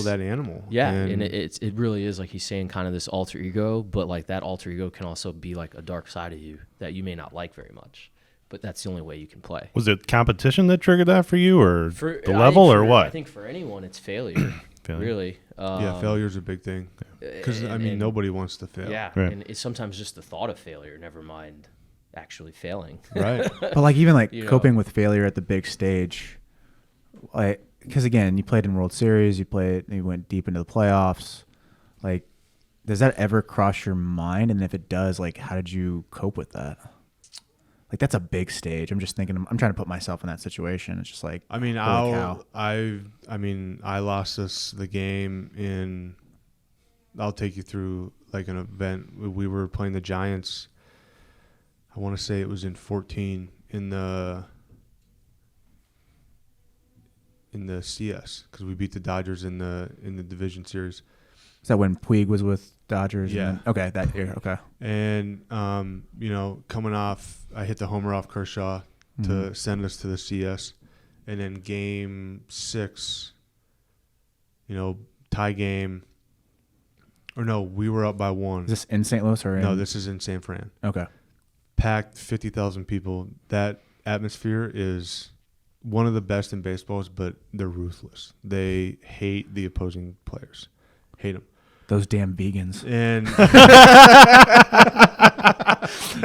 that animal. Yeah, and it really is like he's saying kind of this alter ego, but like that alter ego can also be like a dark side of you that you may not like very much, but that's the only way you can play. Was it competition that triggered that for you, or the level, or what? I think for anyone, it's failure. Really. Failure's a big thing because nobody wants to fail. Yeah, right. And it's sometimes just the thought of failure, never mind actually failing. Right. But like even like coping with failure at the big stage, like. Because again, you played in World Series, you went deep into the playoffs. Like, does that ever cross your mind? And if it does, like, how did you cope with that? Like, that's a big stage. I'm just thinking, I'm trying to put myself in that situation. It's just like, I lost us the game in. I'll take you through like an event. We were playing the Giants. I want to say it was in 14 in the CS because we beat the Dodgers in the division series. Is that when Puig was with Dodgers? Yeah. Okay, that year. Okay. And coming off, I hit the homer off Kershaw to send us to the CS, and then Game 6, tie game. Or no, we were up by 1. Is this in St. Louis or No, this is in San Fran. Okay. Packed 50,000 people. That atmosphere is one of the best in baseballs, but they're ruthless. They hate the opposing players. Hate them. Those damn vegans. And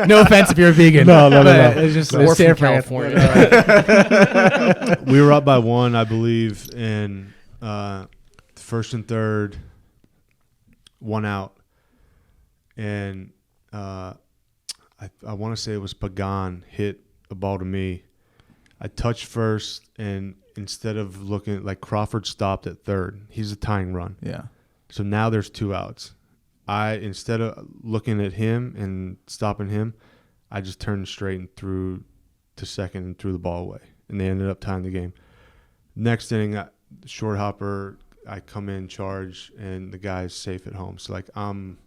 no offense if you're a vegan. No. It's just Or San from Fran. California. we were up by 1, I believe, and first and third, 1 out. And I want to say it was Pagan hit a ball to me. I touched first, and instead of looking like Crawford stopped at third, he's a tying run. Yeah. So now there's 2 outs. Instead of looking at him and stopping him, I just turned straight and threw to second and threw the ball away, and they ended up tying the game. Next inning, short hopper, I come in, charge, and the guy's safe at home. So like I'm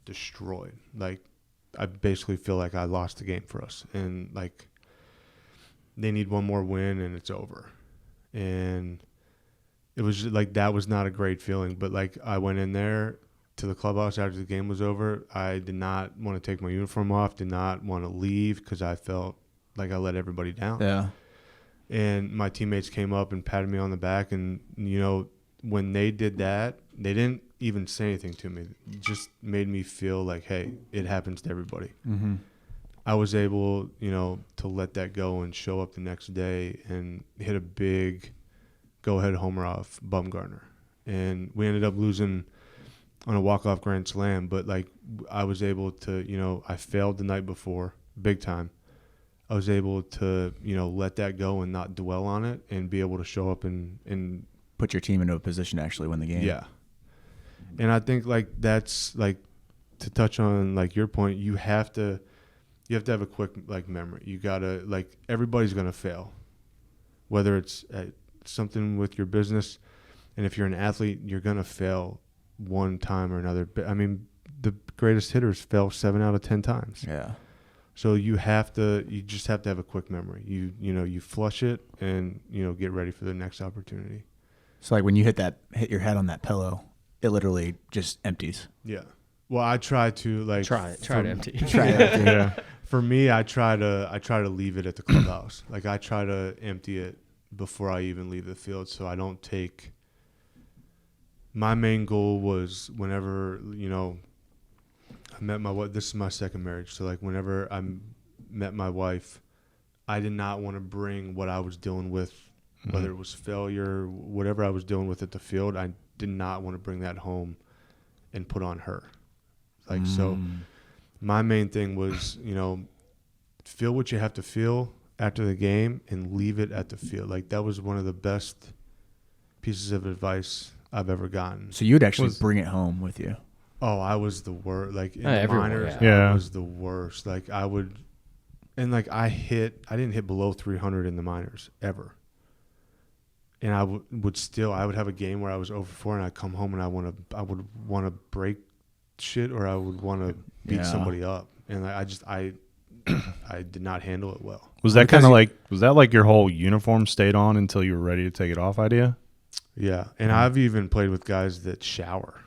destroyed. Like I basically feel like I lost the game for us, and like. They need one more win and it's over. And it was just, like that was not a great feeling. But like I went in there to the clubhouse after the game was over. I did not want to take my uniform off, did not want to leave because I felt like I let everybody down. Yeah. And my teammates came up and patted me on the back. And, when they did that, they didn't even say anything to me. It just made me feel like, hey, it happens to everybody. Mm-hmm. I was able, to let that go and show up the next day and hit a big go-ahead homer off Bumgarner. And we ended up losing on a walk-off grand slam, but like I was able to, I failed the night before big time. I was able to, let that go and not dwell on it and be able to show up and put your team into a position to actually win the game. Yeah. And I think like that's like, to touch on like your point, you have to have a quick like memory. You gotta, like, everybody's gonna fail, whether it's something with your business, and if you're an athlete, you're gonna fail one time or another. But I mean, the greatest hitters fail 7 out of 10 times. Yeah. So you just have to have a quick memory. You flush it and get ready for the next opportunity. So like when you hit your head on that pillow, it literally just empties. Yeah. Well, I try to like try to empty. Try it empty. Yeah. For me, I try to leave it at the clubhouse. Like I try to empty it before I even leave the field, so I don't take. My main goal was whenever I met my wife. This is my second marriage, so like whenever I met my wife, I did not want to bring what I was dealing with, whether it was failure, whatever I was dealing with at the field. I did not want to bring that home and put on her. Like so, my main thing was feel what you have to feel after the game and leave it at the field. Like that was one of the best pieces of advice I've ever gotten. So you'd actually bring it home with you. Oh, I was the worst. Like in the everyone, minors, yeah. I was the worst. Like I would, and like I didn't hit below 300 in the minors ever. And I would have a game where I was over 4 and I'd come home and I would want to break shit, or I would want to beat somebody up. And I did not handle it well. Was that kind of like your whole uniform stayed on until you were ready to take it off idea? Yeah. And I've even played with guys that shower.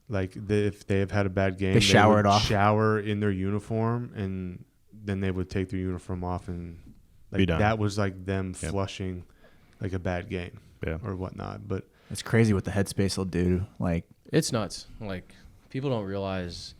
Like if they have had a bad game, they shower it off. Shower in their uniform, and then they would take their uniform off, and like that was like them flushing like a bad game or whatnot. But it's crazy what the headspace will do. Like it's nuts. Like people don't realize,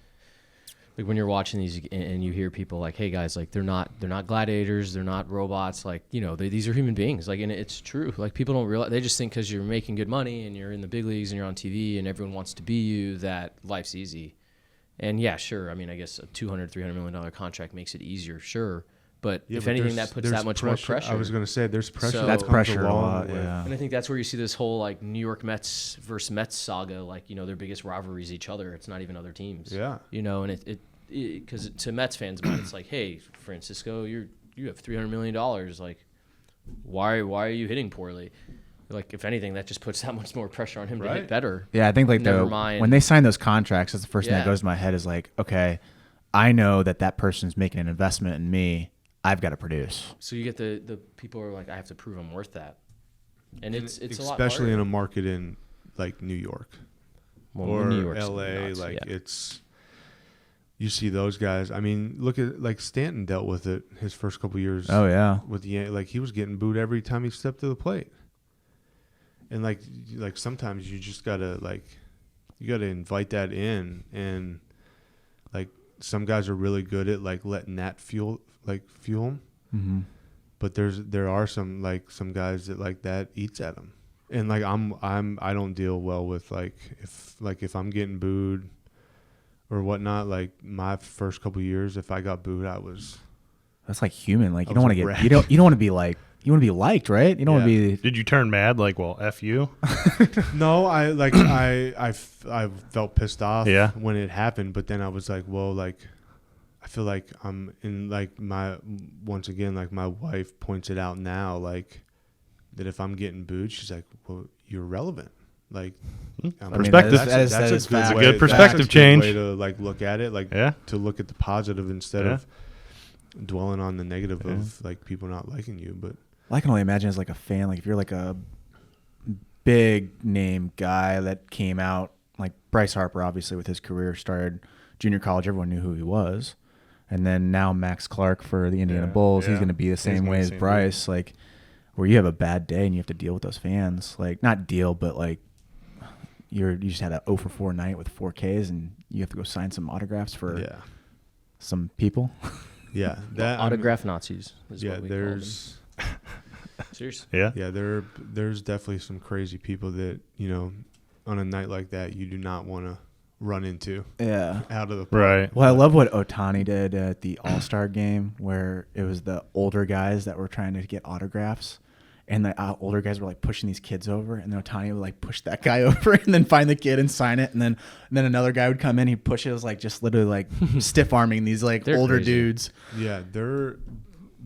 like when you're watching these and you hear people like, "Hey guys, like they're not gladiators, they're not robots. Like these are human beings." Like, and it's true. Like people don't realize. They just think because you're making good money and you're in the big leagues and you're on TV and everyone wants to be you, that life's easy. And yeah, sure. I mean, I guess a $200-300 million contract makes it easier, sure. But if anything, that puts that much more pressure. I was going to say there's pressure. So, that's pressure a lot, yeah. And I think that's where you see this whole like New York Mets versus Mets saga. Like their biggest rivalry is each other. It's not even other teams. Yeah. And it because to Mets fans' mind, it's like, hey, Francisco, you have $300 million. Like, why are you hitting poorly? Like, if anything, that just puts that much more pressure on him to hit better. Yeah, I think like when they sign those contracts, that's the first thing that goes to my head is like, okay, I know that person's making an investment in me. I've got to produce. So you get the people are like, I have to prove I'm worth that, and it's a lot harder. Especially in a market in like New York or New York, LA. It's. You see those guys. I mean, look at like Stanton dealt with it his first couple years. Oh yeah, with like he was getting booed every time he stepped to the plate. And like sometimes you just gotta invite that in, and like some guys are really good at like letting that fuel them. Mm-hmm. But there are some guys that like that eats at them. And like I don't deal well with if I'm getting booed or whatnot. Like my first couple years, if I got booed, that's like human. Like you don't want to get you don't want to be like, you want to be liked, right? You don't want to be. Did you turn mad? Like, well, F you? No, I felt pissed off when it happened, but then I was like, well, like I feel like I'm in like my wife points it out now, like that if I'm getting booed, she's like, well, you're relevant. Like perspective. That's a good perspective change. Way to like look at it, like to look at the positive instead of dwelling on the negative of like people not liking you. But I can only imagine as like a fan, like if you're like a big name guy that came out, like Bryce Harper, obviously with his career started junior college, everyone knew who he was, and then now Max Clark for the Indiana Bulls, he's going to be the same way as Bryce, like where you have a bad day and you have to deal with those fans, like not deal, but like you just had a 0 for 4 night with 4 Ks and you have to go sign some autographs for some people. Yeah, that autograph Nazis. Is yeah, what we there's. Seriously. Yeah. Yeah, there's definitely some crazy people that on a night like that you do not want to run into Yeah. out of the park. Right. Well, I love what Ohtani did at the All-Star game where it was the older guys that were trying to get autographs. And the older guys were like pushing these kids over, and then Ohtani would like push that guy over, and then find the kid and sign it, and then another guy would come in, he'd push it, was like just literally like stiff arming these like They're older crazy. dudes. Yeah, the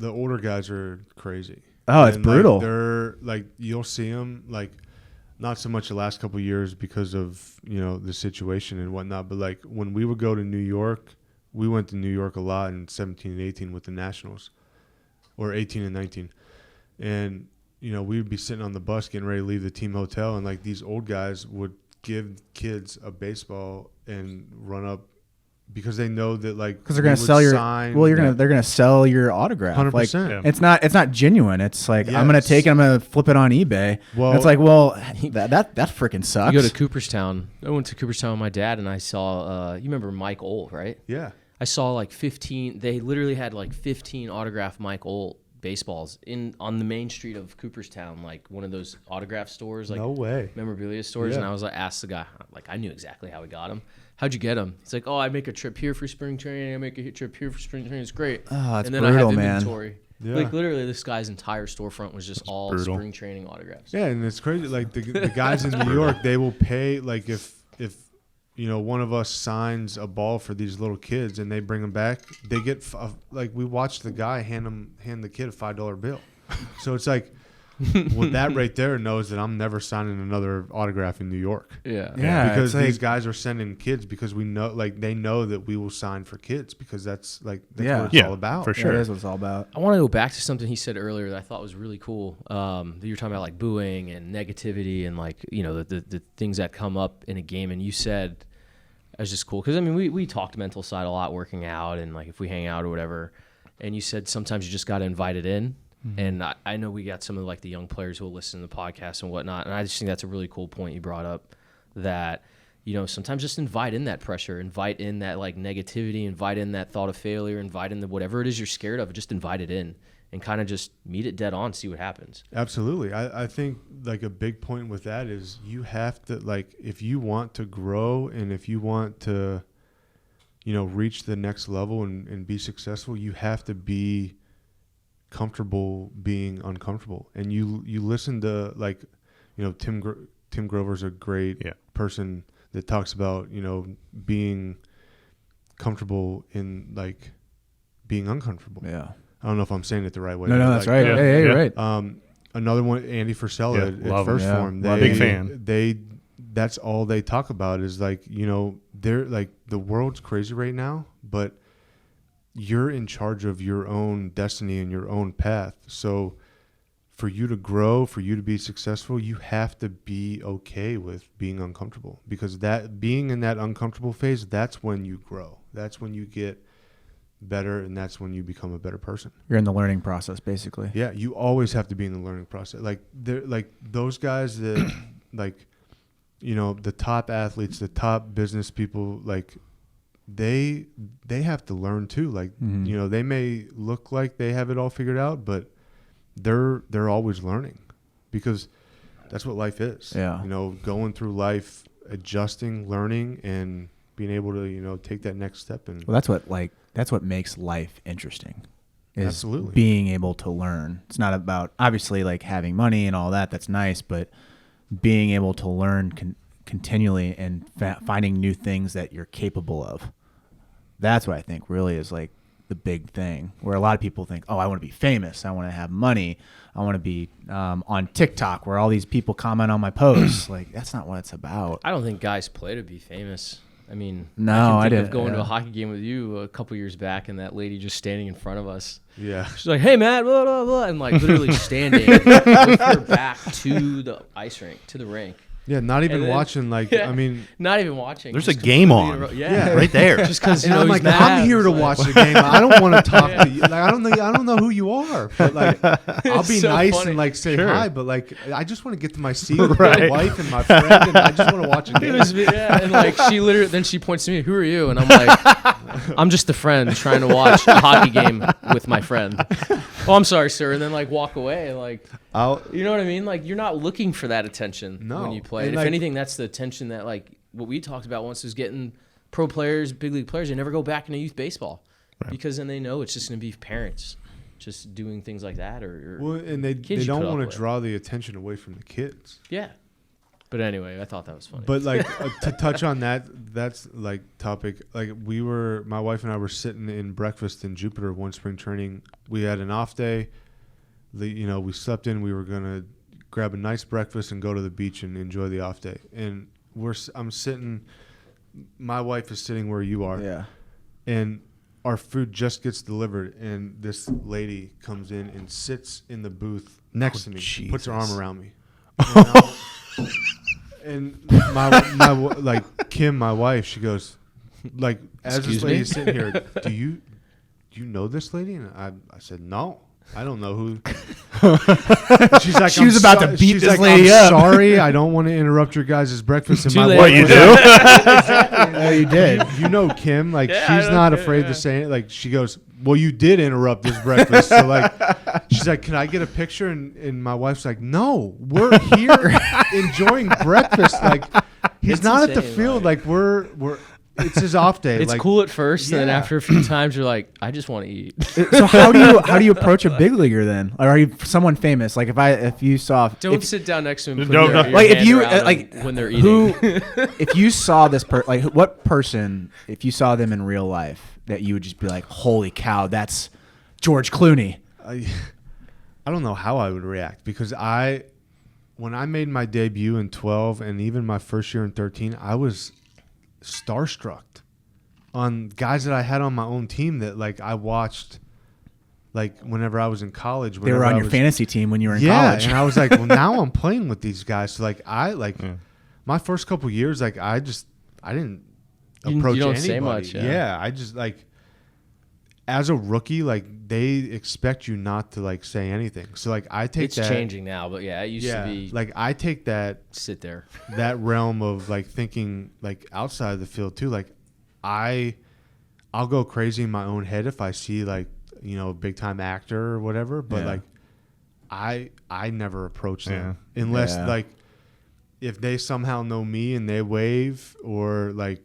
older guys are crazy. Oh, it's And, brutal. Like, they're like, you'll see them like not so much the last couple of years because of the situation and whatnot, but like when we would go to New York, we went to New York a lot in 17 and 18 with the Nationals, or 18 and 19, and we would be sitting on the bus getting ready to leave the team hotel, and like these old guys would give kids a baseball and run up because they know that like Because they're gonna sell your they're gonna sell your autograph. 100%. Like, Yeah. it's not genuine. It's like I'm gonna Yes. take it, I'm gonna flip it on eBay. Well- It's like, well, that freaking sucks. You go to Cooperstown. I went to Cooperstown with my dad, and I saw. You remember Mike Olt, right? Yeah. I saw like 15. They literally had like 15 autographed Mike Olt baseballs on the main street of Cooperstown, like one of those autograph stores, like No way. memorabilia stores. Yeah. And I was like, asked the guy, like, I knew exactly how he got them. How'd you get them? He's like, oh, I make a trip here for spring training. I make a trip here for spring training. It's great. Oh, it's and then brutal, I have man. inventory. Yeah. Like literally, this guy's entire storefront was just all brutal. spring training autographs. Yeah, and it's crazy. Like the guys in New York, they will pay. Like if one of us signs a ball for these little kids and they bring them back, they get like we watched the guy hand the kid a $5 bill. So it's like, well, that right there knows that I'm never signing another autograph in New York. Yeah. Yeah, Because it's these like- guys are sending kids because we know, like they know that we will sign for kids because that's Yeah. what it's Yeah, all about. for sure. That is what it's all about. I want to go back to something he said earlier that I thought was really cool. That you were talking about like booing and negativity and like, the things that come up in a game. And you said, it was just cool. Cause I mean, we talked mental side a lot, working out and like if we hang out or whatever. And you said sometimes you just got to invite it in. Mm-hmm. And I know we got some of like the young players who will listen to the podcast and whatnot. And I just think that's a really cool point you brought up, that, sometimes just invite in that pressure, invite in that like negativity, invite in that thought of failure, invite in the whatever it is you're scared of, just invite it in and kind of just meet it dead on, see what happens. Absolutely. I think like a big point with that is you have to, like, if you want to grow and if you want to, reach the next level and be successful, you have to be comfortable being uncomfortable. And you listen to like, Tim Grover's a great person that talks about, being comfortable in like being uncomfortable. Yeah. I don't know if I'm saying it the right way. No, but, that's like, right. Yeah. Hey, Yeah. right. Another one, Andy Frisella Yeah, at love him. First Yeah. Form. Big fan. That's all they talk about is like, they're like, the world's crazy right now, but you're in charge of your own destiny and your own path. So for you to grow, for you to be successful, you have to be okay with being uncomfortable, because that being in that uncomfortable phase, that's when you grow. That's when you get better, and that's when you become a better person. You're in the learning process, basically. Yeah, you always have to be in the learning process. Like they're like those guys that like, the top athletes, the top business people, like they have to learn too. Like, they may look like they have it all figured out, but they're always learning, because that's what life is. Yeah. Going through life, adjusting, learning, and being able to, take that next step. And Well, that's what makes life interesting. Is Absolutely. being able to learn. It's not about obviously like having money and all that. That's nice, but being able to learn continually and finding new things that you're capable of. That's what I think really is like the big thing, where a lot of people think, oh, I want to be famous. I want to have money. I want to be on TikTok where all these people comment on my posts. Like, that's not what it's about. I don't think guys play to be famous. I mean, No, I I can think of didn't, going to yeah. a hockey game with you a couple years back, and that lady just standing in front of us. yeah, She's like, "Hey, Matt," blah, blah, blah, and like literally standing with her back to the ice rink, to the rink. yeah, not even And then- watching. Like, Yeah. I mean, Not even watching. There's just a game completely on. Yeah, Right there. Just because and I'm like, I'm here to watch the game. I don't want to talk to you. Like, I don't know who you are, but like, I'll be It's so nice funny. and like say Sure. hi. But like, I just want to get to my seat with my wife and my friend, and I just want to watch a It game. was, yeah, and like she literally, then she points to me, "Who are you?" And I'm like, "I'm just a friend trying to watch a hockey game with my friend." "Oh, I'm sorry, sir," and then like walk away. Like, I'll, you know what I mean? Like, you're not looking for that attention No. when you play. And, If like- anything, that's the attention that like what we talked about once was getting pro players, big league players. They never go back into youth baseball because then they know it's just going to be parents just doing things like that, or well, and they don't want to draw the attention away from the kids. Yeah. But anyway, I thought that was funny. But like to touch on that's like topic. Like my wife and I were sitting in breakfast in Jupiter one spring training. We had an off day. We slept in. We were gonna grab a nice breakfast and go to the beach and enjoy the off day. And I'm sitting. My wife is sitting where you are. Yeah. And our food just gets delivered, and this lady comes in and sits in the booth next to me, puts her arm around me. And my like Kim, my wife, she goes, like, as Excuse this lady me? is sitting here, do you know this lady? And I said, no, I don't know who. She's like, She was about to beat this lady I'm up. sorry, I don't want to interrupt your guys' breakfast. And Too my late. wife What you was do? like, Oh, you did. you know Kim, like Yeah, I she's don't not care, afraid yeah. to say it. Like she goes, well, you did interrupt this breakfast. So like, she's like, can I get a picture? And my wife's like, no, we're here enjoying breakfast. Like he's It's not at the insane, field. Like we're it's his off day. it's like, cool at first, and then Yeah. after a few times, you're like, I just want to eat. So how do you approach a big leaguer then? Or are you someone famous? Like if you saw Don't sit down next to him. Don't- like if you when they're eating. if you saw this what person, if you saw them in real life, that you would just be like, holy cow, that's George Clooney. I don't know how I would react because when I made my debut in 12 and even my first year in 13, I was starstruck on guys that I had on my own team that like I watched like whenever I was in college. They were on your fantasy team when you were in yeah, college. and I was like, well, now I'm playing with these guys. So like my first couple years, like I didn't approach you don't anybody. say much, yeah. I just like as a rookie, like they expect you not to like say anything. So like I take It's that changing now, but yeah, it used to be like I take that sit there. that realm of like thinking like outside of the field too. Like I'll go crazy in my own head if I see like a big time actor or whatever. But like I never approach them unless like if they somehow know me and they wave or like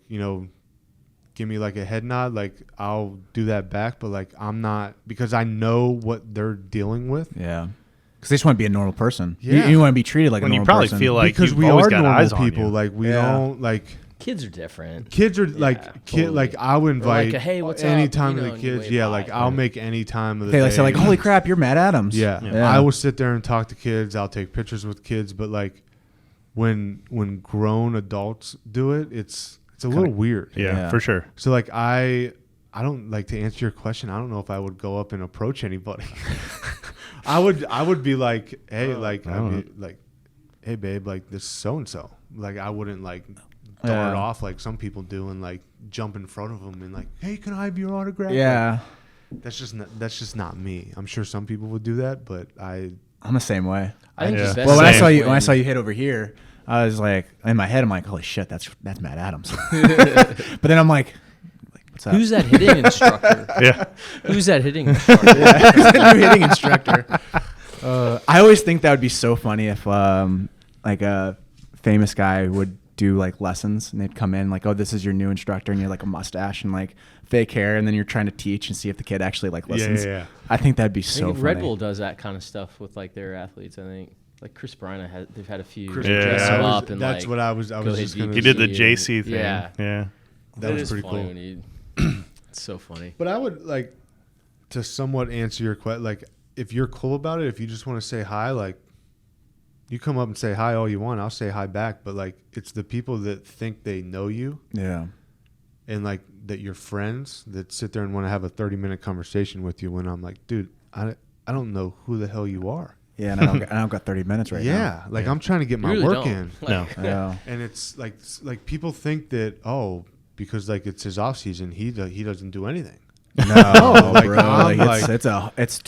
give me like a head nod, like I'll do that back. But like I'm not, because I know what they're dealing with. Yeah. Because they just want to be a normal person. Yeah. You want to be treated like a When you normal probably person. feel like Because you've we always are got normal eyes on people. you. Like we Yeah. don't like Kids are different. kids are Yeah, like totally. like I would invite a, "Hey, what's any up?" time You of know, the and you kids. wave Yeah, by. like I'll make any time of the they day. say like, holy crap, you're Matt Adams. Yeah. Yeah. I will sit there and talk to kids. I'll take pictures with kids, but like when grown adults do it, it's a little weird. Yeah, for sure. So like I don't like, to answer your question, I don't know if I would go up and approach anybody. I would be like, hey, like I'd be like, hey babe, like this is so and so. Like I wouldn't like dart off like some people do and like jump in front of them and like, hey, can I have your autograph? Yeah. Like, that's just not me. I'm sure some people would do that, but I'm the same way. I think Yeah. the best Well, when I is saw you hit over here, I was like, in my head, I'm like, holy shit, that's Matt Adams. But then I'm like, what's up? Who's that hitting instructor? Yeah. Who's that hitting instructor? Who's the new hitting instructor? I always think that would be so funny if like a famous guy would do like lessons and they'd come in like, oh, this is your new instructor, and you're like a mustache and like fake hair, and then you're trying to teach and see if the kid actually like listens. Yeah. I think that'd be I so think funny. Red Bull does that kind of stuff with like their athletes. I think like Chris Bryant, they've had a few Chris- Yeah. dress him I up and that's like what I was go just hit gonna He did the DBC and- JC thing. Yeah, Yeah. That It was is pretty funny cool. when you- it's so funny. But I would like to somewhat answer your question. Like, if you're cool about it, if you just want to say hi, like, you come up and say hi all you want. I'll say hi back. But like, it's the people that think they know you Yeah. and like that you're friends that sit there and want to have a 30-minute conversation with you. When I'm like, dude, I don't know who the hell you are. Yeah, and I don't got 30 minutes right now. Yeah, like I'm trying to get my You really work don't. in, No. Yeah. and it's like people think that because like it's his off season, he doesn't do anything. No, like, bro. I'm Like, like- it's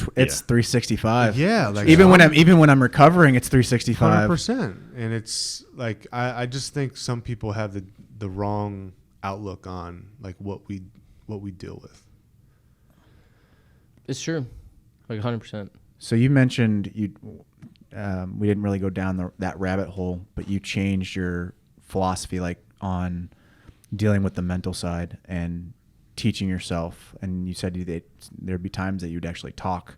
365. Yeah, like Even when I'm recovering, it's 365. 100%. And it's like I just think some people have the wrong outlook on like what we deal with. It's true, like 100%. So you mentioned we didn't really go down that rabbit hole, but you changed your philosophy like on dealing with the mental side and teaching yourself. And you said there'd be times that you'd actually talk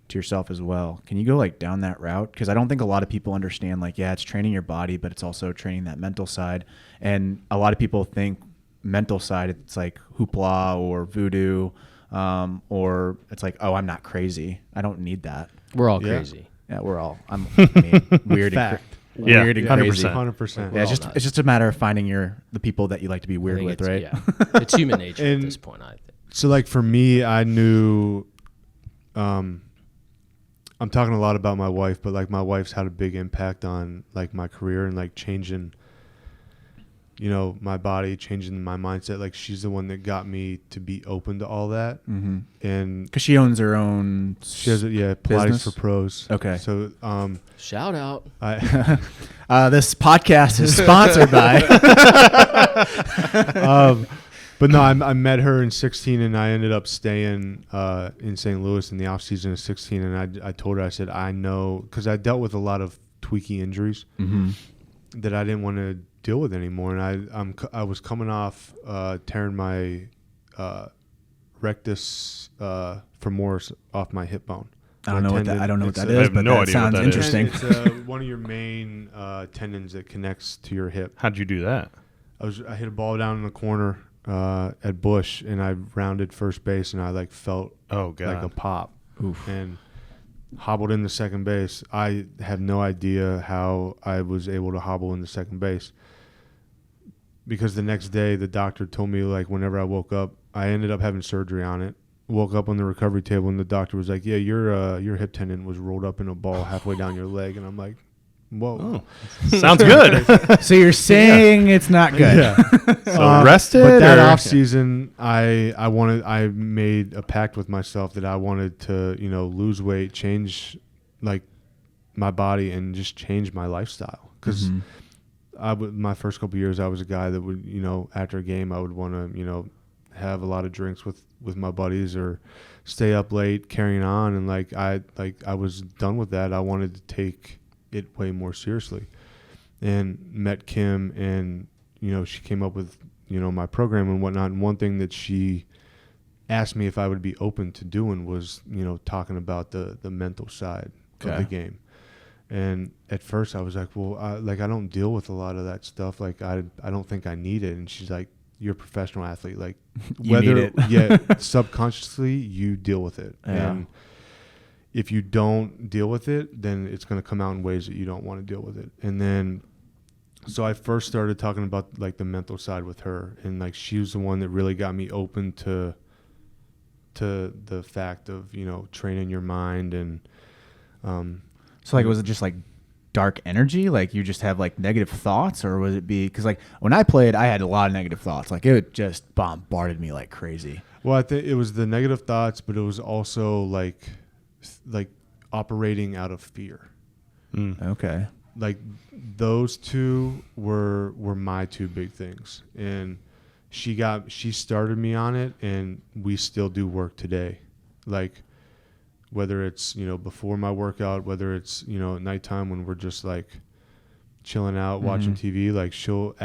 to yourself as well. Can you go like down that route? Because I don't think a lot of people understand, like, yeah, it's training your body, but it's also training that mental side. And a lot of people think mental side, it's like hoopla or voodoo, or it's like, oh, I'm not crazy. I don't need that. We're all crazy. Yeah, we're all. I mean, weird and weird and 100%. crazy. 100%. Yeah, it's just a matter of finding the people that you like to be I weird think with, it's, right? Yeah, it's human nature at this point, I think. So like for me, I knew, I'm talking a lot about my wife, but like my wife's had a big impact on like my career and like changing, you know, my body, changing my mindset. Like she's the one that got me to be open to all that. Mm-hmm. And Because she owns her own. she has Pilates business? for Pros. Okay. So Shout out. This podcast is sponsored by. But no, I met her in 16, and I ended up staying in St. Louis in the off season of 16. And I told her, I said, I know, because I dealt with a lot of tweaky injuries that I didn't want to deal with anymore. And I was coming off tearing my rectus femoris off my hip bone. I don't know what that I is, have but no that idea what sounds that is. interesting. It's one of your main tendons that connects to your hip. How'd you do that? I hit a ball down in the corner at Bush, and I rounded first base, and I like felt like a pop. Oof. And hobbled into second base. I have no idea how I was able to hobble into second base, because the next day the doctor told me, like, whenever I woke up, I ended up having surgery on it. Woke up on the recovery table, and the doctor was like, yeah, your hip tendon was rolled up in a ball halfway down your leg. And I'm like, whoa. Sounds good. So you're saying it's not good? Yeah. So rested? But that or? off season, I made a pact with myself that I wanted to, you know, lose weight, change like my body, and just change my lifestyle. Because my first couple of years, I was a guy that would, you know, after a game, I would want to, you know, have a lot of drinks with my buddies or stay up late carrying on. And I was done with that. I wanted to take it way more seriously, and met Kim, and, you know, she came up with, you know, my program and whatnot. And one thing that she asked me if I would be open to doing was, you know, talking about the mental side of the game. And at first I was like, well, I don't deal with a lot of that stuff. Like, I don't think I need it. And she's like, you're a professional athlete. Like, whether subconsciously you deal with it. Yeah. And if you don't deal with it, then it's going to come out in ways that you don't want to deal with it. And then, so I first started talking about like the mental side with her, and like she was the one that really got me open to the fact of, you know, training your mind. And So like, was it just like dark energy? Like you just have like negative thoughts, or was it because like when I played, I had a lot of negative thoughts. Like it just bombarded me like crazy. Well, I think it was the negative thoughts, but it was also like operating out of fear. Okay. Like those two were my two big things. And she started me on it, and we still do work today. Like, whether it's, you know, before my workout, whether it's, you know, at nighttime when we're just like chilling out, watching TV, like she'll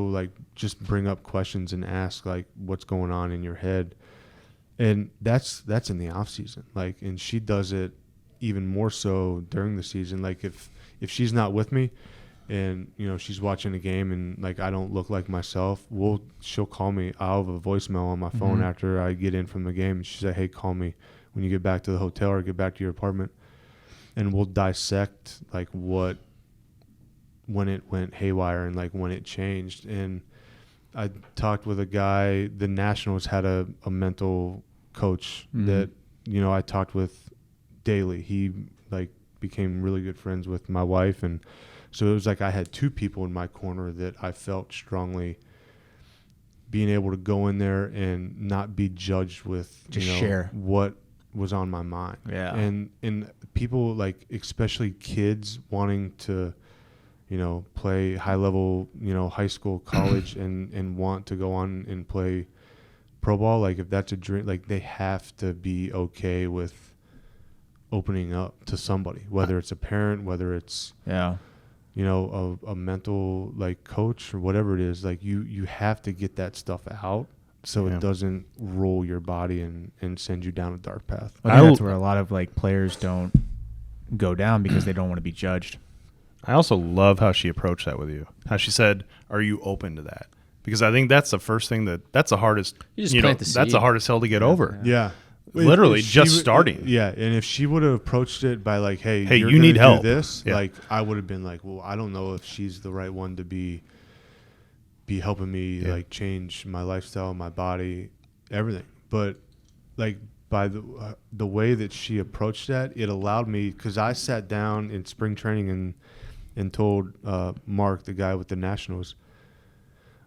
like just bring up questions and ask like, what's going on in your head? And that's in the off season. Like, and she does it even more so during the season. Like if she's not with me, and, you know, she's watching a game and like I don't look like myself, she'll call me. I'll have a voicemail on my phone after I get in from the game, and she said, hey, call me when you get back to the hotel or get back to your apartment, and we'll dissect like when it went haywire and like when it changed. And I talked with a guy, the Nationals had a mental coach that, you know, I talked with daily. He like became really good friends with my wife, and so it was like I had two people in my corner that I felt strongly being able to go in there and not be judged with, Just you know, share what was on my mind. Yeah. And people, like, especially kids wanting to, you know, play high level, you know, high school, college, and want to go on and play pro ball. Like, if that's a dream, like, they have to be okay with opening up to somebody, whether it's a parent, whether it's, a mental like coach or whatever it is. Like you have to get that stuff out so it doesn't roll your body and send you down a dark path. I think that's where a lot of like players don't go down because they don't want to be judged. I also love how she approached that with you. How she said, "Are you open to that?" Because I think that's the first thing that's the hardest. You just plant the that's seed. the hardest hill to get over. Yeah. Literally If she just would- starting. Yeah, and if she would have approached it by like, "Hey, you're you need gonna do help." this," Yeah. like I would have been like, "Well, I don't know if she's the right one to be helping me like change my lifestyle, my body, everything." But like by the way that she approached that, it allowed me, because I sat down in spring training and told Mark, the guy with the Nationals,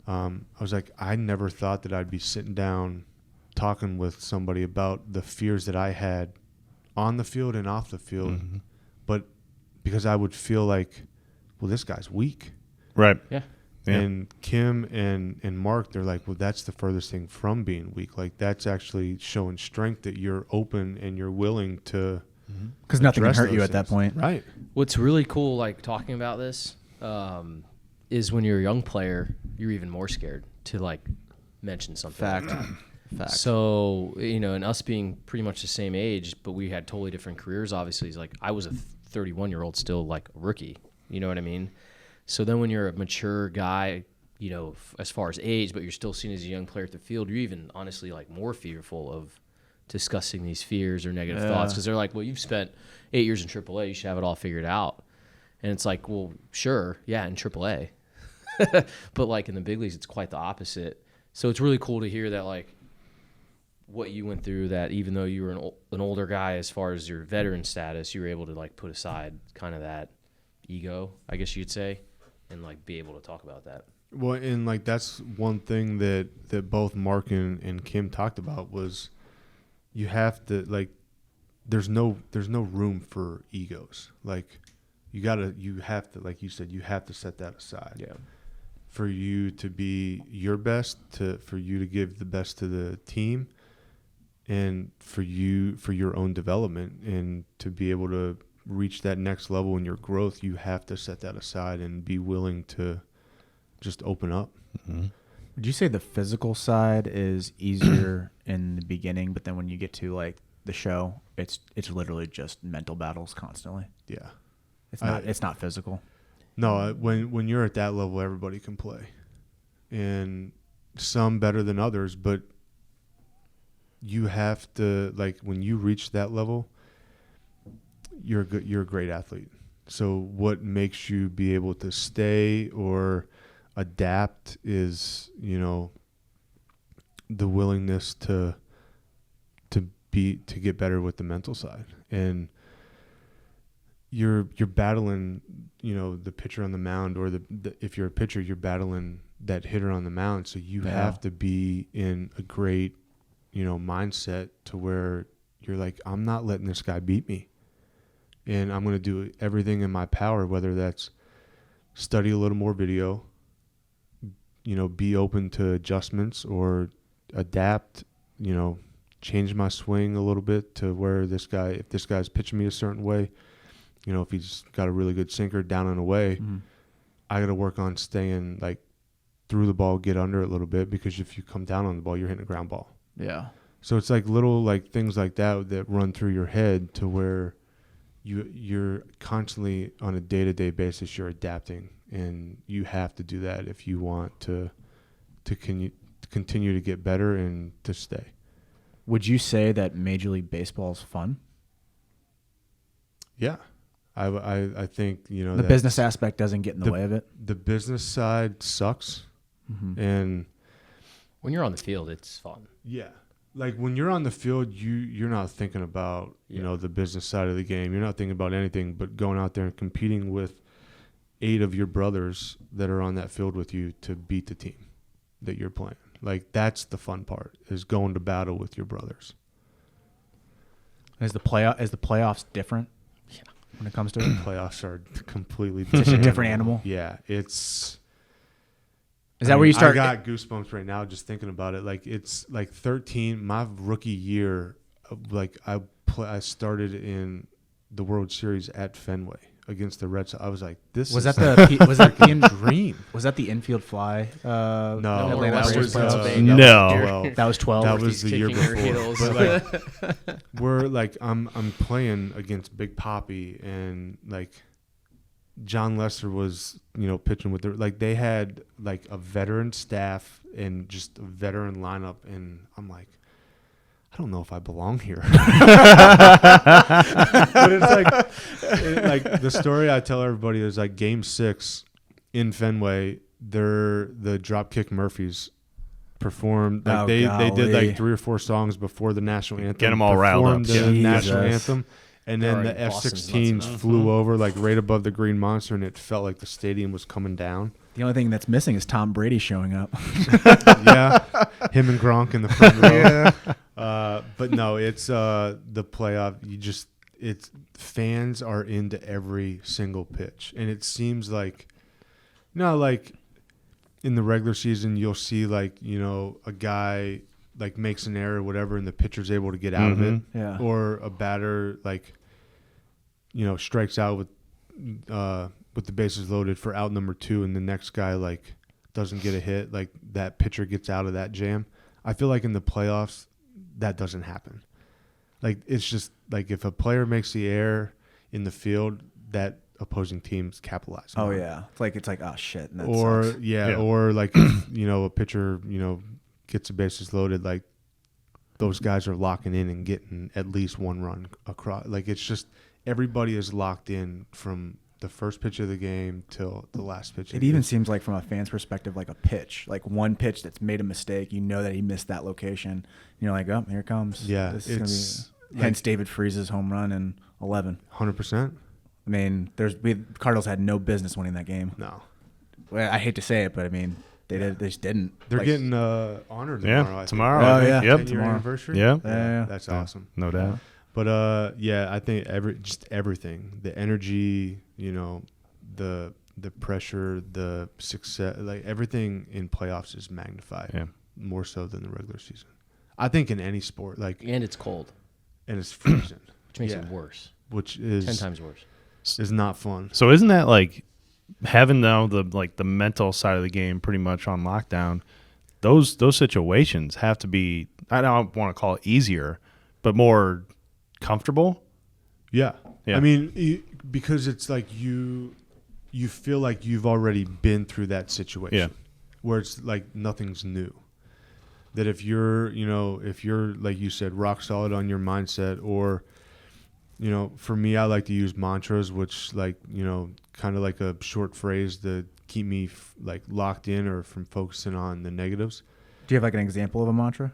I was like, I never thought that I'd be sitting down talking with somebody about the fears that I had on the field and off the field, but because I would feel like, well, this guy's weak. Right. Yeah. Yeah. And Kim and Mark, they're like, well, that's the furthest thing from being weak. Like that's actually showing strength, that you're open and you're willing to. Because nothing can address hurt you those at that things. point. Right. What's really cool, like talking about this, is when you're a young player, you're even more scared to like mention something. Fact. Like that. Fact. So, and us being pretty much the same age, but we had totally different careers, obviously. It's like I was a 31-year-old still like a rookie. You know what I mean? So then when you're a mature guy, as far as age, but you're still seen as a young player at the field, you're even honestly like more fearful of discussing these fears or negative thoughts, because they're like, well, you've spent 8 years in AAA, you should have it all figured out. And it's like, well, sure, yeah, in AAA. But like in the big leagues, it's quite the opposite. So it's really cool to hear that, like, what you went through, that even though you were an older guy as far as your veteran status, you were able to like put aside kind of that ego, I guess you'd say, and like be able to talk about that. Well, and like that's one thing that both Mark and Kim talked about was you have to like there's no room for egos. Like you have to, like you said, you have to set that aside. Yeah. For you to be your best, for you to give the best to the team, and for your own development, and to be able to reach that next level in your growth, you have to set that aside and be willing to just open up. Mm-hmm. Would you say the physical side is easier in the beginning, but then when you get to like the show, it's literally just mental battles constantly? Yeah. It's not physical. No, when you're at that level, everybody can play, and some better than others. But you have to, like, when you reach that level, you're a great athlete. So what makes you be able to stay or adapt is, the willingness to get better with the mental side. And you're battling, the pitcher on the mound, or if you're a pitcher, you're battling that hitter on the mound. So you have to be in a great, mindset to where you're like, I'm not letting this guy beat me. And I'm going to do everything in my power, whether that's study a little more video, be open to adjustments, or adapt, change my swing a little bit to where if this guy's pitching me a certain way, if he's got a really good sinker down and away, I got to work on staying like through the ball, get under it a little bit, because if you come down on the ball, you're hitting a ground ball. Yeah. So it's like little like things like that run through your head to where you're constantly on a day-to-day basis, you're adapting, and you have to do that if you want to continue to get better and to stay. Would you say that Major League Baseball is fun? Yeah. I think, The business aspect doesn't get in the way of it? The business side sucks. And When you're on the field, it's fun. yeah, like when you're on the field, you're not thinking about, the business side of the game. You're not thinking about anything but going out there and competing with 8 of your brothers that are on that field with you to beat the team that you're playing. Like that's the fun part, is going to battle with your brothers. Is the playoffs different? Yeah. When it comes to it? Playoffs are completely Just a different animal? Yeah, it's. Is that where you start? I got goosebumps right now just thinking about it. Like it's like 13. My rookie year, like I started in the World Series at Fenway against the Red Sox. I was like, this Was is that the was that the dream. was that the infield fly? No, Atlanta Western Braves Plains playoffs? Bay. No. That was 12. That was the year Kicking her before. heels. But like, we're like, I'm playing against Big Poppy, and like, John Lester was, pitching with like they had like a veteran staff and just a veteran lineup, and I'm like, I don't know if I belong here. But it's like the story I tell everybody is like Game 6 in Fenway. The Dropkick Murphys performed. Like they did like 3 or 4 songs before the national anthem. Get them all riled up. Performed the national Jesus. anthem. And then Alright, the Boston's F-16s nuts enough. flew over like right above the Green Monster, and it felt like the stadium was coming down. The only thing that's missing is Tom Brady showing up. Yeah, him and Gronk in the front row. But no, it's the playoff. It's fans are into every single pitch, and it seems like, like in the regular season, you'll see like a guy like makes an error or whatever, and the pitcher's able to get out of it, Yeah. or a batter like strikes out with the bases loaded for out number 2, and the next guy like doesn't get a hit, like that pitcher gets out of that jam. I feel like in the playoffs that doesn't happen. Like it's just like if a player makes the error in the field, that opposing teams capitalize on Oh it. yeah, it's like oh shit. And that Or sucks. or like if, a pitcher gets the bases loaded, like those guys are locking in and getting at least 1 run across. Like it's just everybody is locked in from the first pitch of the game till the last pitch. It even seems like from a fan's perspective, like a pitch, like one pitch that's made a mistake. You know that he missed that location. And you're like, oh, here it comes. Yeah, this is gonna it's be. Hence David Freeze's home run in 11. 100%. I mean, Cardinals had no business winning that game. No, Well, I hate to say it, but I mean, they just didn't. they're Like, getting honored tomorrow. I think. Tomorrow. Oh, I think. yeah. Yep. 10-year tomorrow. anniversary. Yeah. Yeah. That's awesome. No doubt. But I think everything, the energy, the pressure, the success, like everything in playoffs is magnified more so than the regular season. I think in any sport, like, And it's cold, and it's freezing, which makes it worse. which is 10 times worse. is not fun. So isn't that like having now the mental side of the game pretty much on lockdown? Those situations have to be, I don't want to call it easier, but more comfortable. Yeah. Yeah. I mean, because it's like you feel like you've already been through that situation where it's like nothing's new. That if you're like you said, rock solid on your mindset, or, for me, I like to use mantras, which like, kind of like a short phrase to keep me like locked in or from focusing on the negatives. Do you have like an example of a mantra?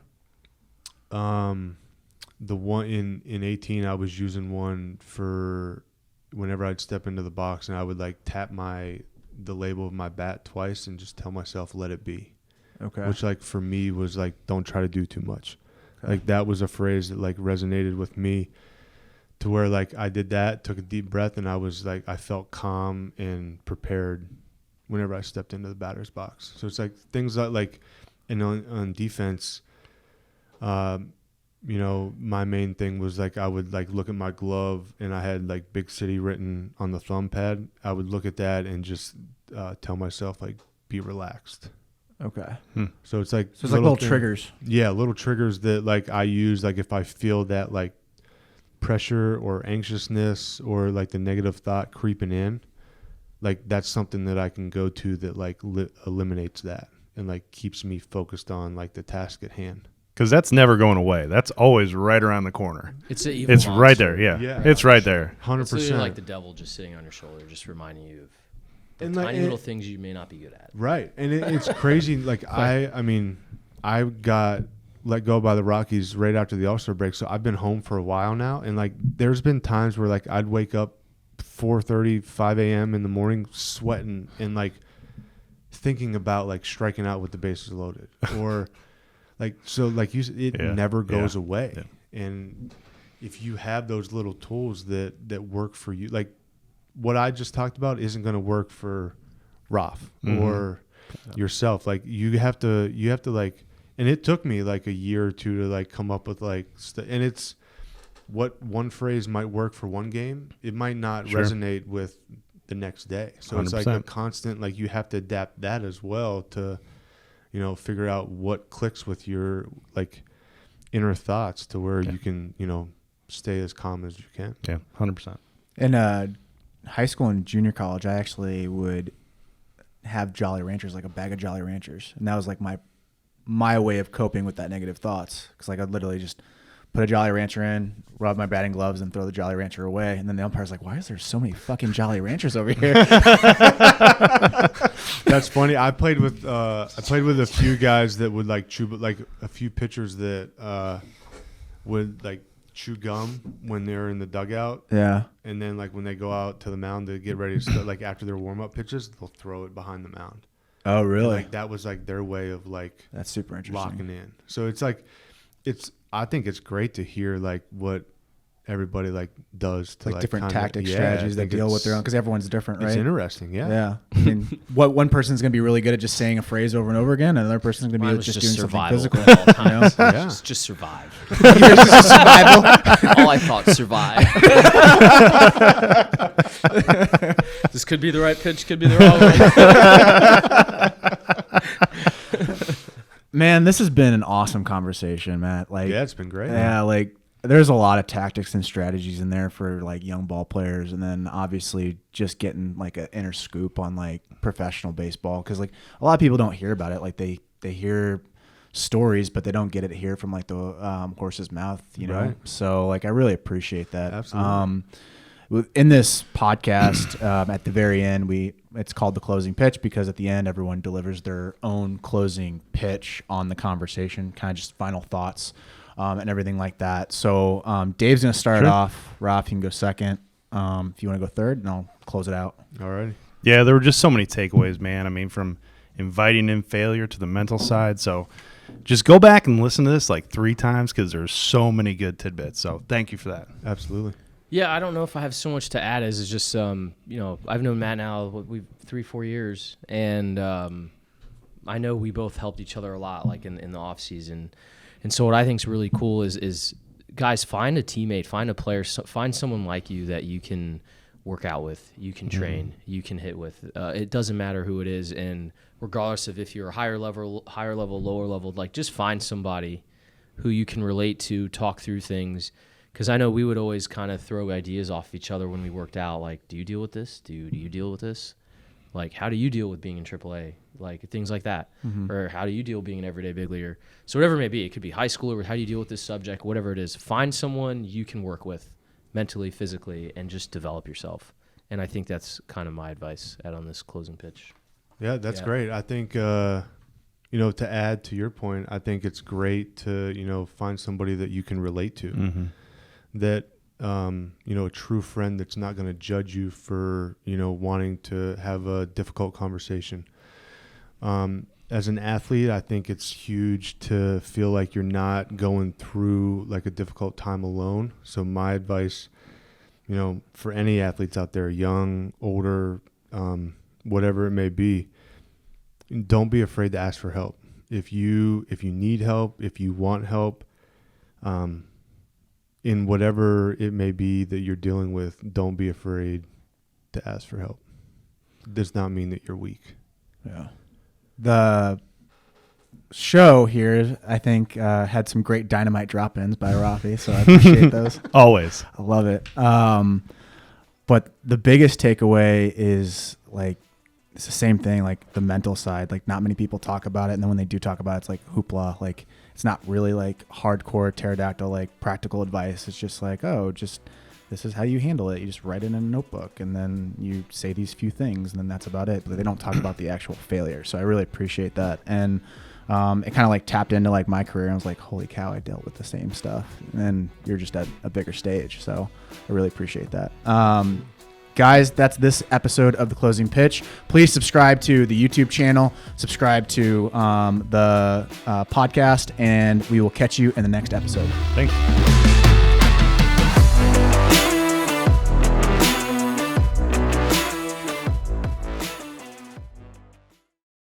The one in 18, I was using one for whenever I'd step into the box, and I would like tap the label of my bat twice and just tell myself, let it be. Okay. Which like for me was like, don't try to do too much. Okay. Like that was a phrase that like resonated with me, to where like I did that, took a deep breath, and I was like, I felt calm and prepared whenever I stepped into the batter's box. So it's like things like and on defense, my main thing was like I would like look at my glove, and I had like Big City written on the thumb pad. I would look at that and just tell myself like, be relaxed. Okay. So it's like little triggers. Yeah, little triggers that like I use, like if I feel that like pressure or anxiousness or like the negative thought creeping in, like that's something that I can go to that like eliminates that and like keeps me focused on like the task at hand. Because that's never going away. That's always right around the corner. It's an evil It's monster. right there. Yeah. It's right there. 100%. It's literally like the devil just sitting on your shoulder, just reminding you of the And, like, tiny little things you may not be good at. Right. And it's crazy. Like I mean, I got let go by the Rockies right after the All-Star break. So I've been home for a while now. And like, there's been times where like I'd wake up 4:30, 5 a.m. in the morning sweating and like thinking about like striking out with the bases loaded or like, so like you said, it never goes away. Yeah. And if you have those little tools that work for you, like what I just talked about isn't going to work for Raf or yourself. Like you have to like, and it took me like a year or two to like come up with like, and what one phrase might work for one game, it might not Sure. resonate with the next day. So it's like 100%. a constant, like you have to adapt that as well to, you know, figure out what clicks with your like inner thoughts to where you can, you know, stay as calm as you can. Yeah, 100%. In high school and junior college, I actually would have Jolly Ranchers, like a bag of Jolly Ranchers, and that was like my way of coping with that negative thoughts. Because like I'd literally just put a Jolly Rancher in, rub my batting gloves, and throw the Jolly Rancher away. And then the umpire's like, "Why is there so many fucking Jolly Ranchers over here?" That's funny. I played with a few guys that would like chew, like a few pitchers that would like chew gum when they're in the dugout. Yeah. And then like when they go out to the mound to get ready to start, like after their warm up pitches, they'll throw it behind the mound. Oh, really? Like that was like their way of like That's super interesting. locking in. So it's like I think it's great to hear like what everybody like does to Like different kinda- tactic yeah, strategies I that think deal with it's- their own, because everyone's different, right? It's interesting, yeah. Yeah. I mean, what one person's going to be really good at just saying a phrase over and over again, and another person's going to Mine be was just just doing survival something at physical. all times. Yeah. Just survive. Survival. All I thought, survive. This could be the right pitch, could be the wrong one. Man, this has been an awesome conversation, Matt. Like, Yeah, it's been great. yeah, like there's a lot of tactics and strategies in there for like young ball players, and then obviously just getting like an inner scoop on like professional baseball, because like a lot of people don't hear about it. Like they hear stories, but they don't get it here from like the horse's mouth, you know. Right. So like I really appreciate that. Absolutely. In this podcast, at the very end, it's called the closing pitch, because at the end, everyone delivers their own closing pitch on the conversation, kind of just final thoughts and everything like that. So Dave's going to start it off. Raf, you can go second. If you want to go third, and I'll close it out. All right. Yeah, there were just so many takeaways, man. I mean, from inviting in failure to the mental side. So just go back and listen to this like 3 times, because there's so many good tidbits. So thank you for that. Absolutely. Yeah, I don't know if I have so much to add. As it's just, you know, I've known Matt now 3-4 years, and I know we both helped each other a lot, like in the off season. And so what I think is really cool is guys, find a teammate, find a player, find someone like you that you can work out with, you can train, you can hit with. It doesn't matter who it is, and regardless of if you're a higher level, lower level, like just find somebody who you can relate to, talk through things. Because I know we would always kind of throw ideas off each other when we worked out. Like, do you deal with this? Do you deal with this? Like, how do you deal with being in AAA? Like, things like that. Or how do you deal with being an everyday big leaguer? So whatever it may be. It could be high school, or how do you deal with this subject? Whatever it is. Find someone you can work with mentally, physically, and just develop yourself. And I think that's kind of my advice on this closing pitch. Yeah, that's great. I think, you know, to add to your point, I think it's great to, you know, find somebody that you can relate to. That, you know, a true friend that's not going to judge you for, you know, wanting to have a difficult conversation. As an athlete, I think it's huge to feel like you're not going through like a difficult time alone. So my advice, you know, for any athletes out there, young, older, whatever it may be, don't be afraid to ask for help. If you need help, if you want help, in whatever it may be that you're dealing with, don't be afraid to ask for help. It does not mean that you're weak. Yeah. The show here, I think, had some great dynamite drop-ins by Rafi, so I appreciate those. Always. I love it. But the biggest takeaway is like, it's the same thing, like the mental side. Like not many people talk about it, and then when they do talk about it, it's like hoopla. Like it's not really like hardcore pterodactyl like practical advice. It's just like, oh, just this is how you handle it. You just write it in a notebook, and then you say these few things, and then that's about it. But they don't talk about the actual failure. So I really appreciate that. And it kind of like tapped into like my career. And I was like, holy cow, I dealt with the same stuff. And then you're just at a bigger stage. So I really appreciate that. Guys, that's this episode of The Closing Pitch. Please subscribe to the YouTube channel, subscribe to the podcast, and we will catch you in the next episode. Thanks.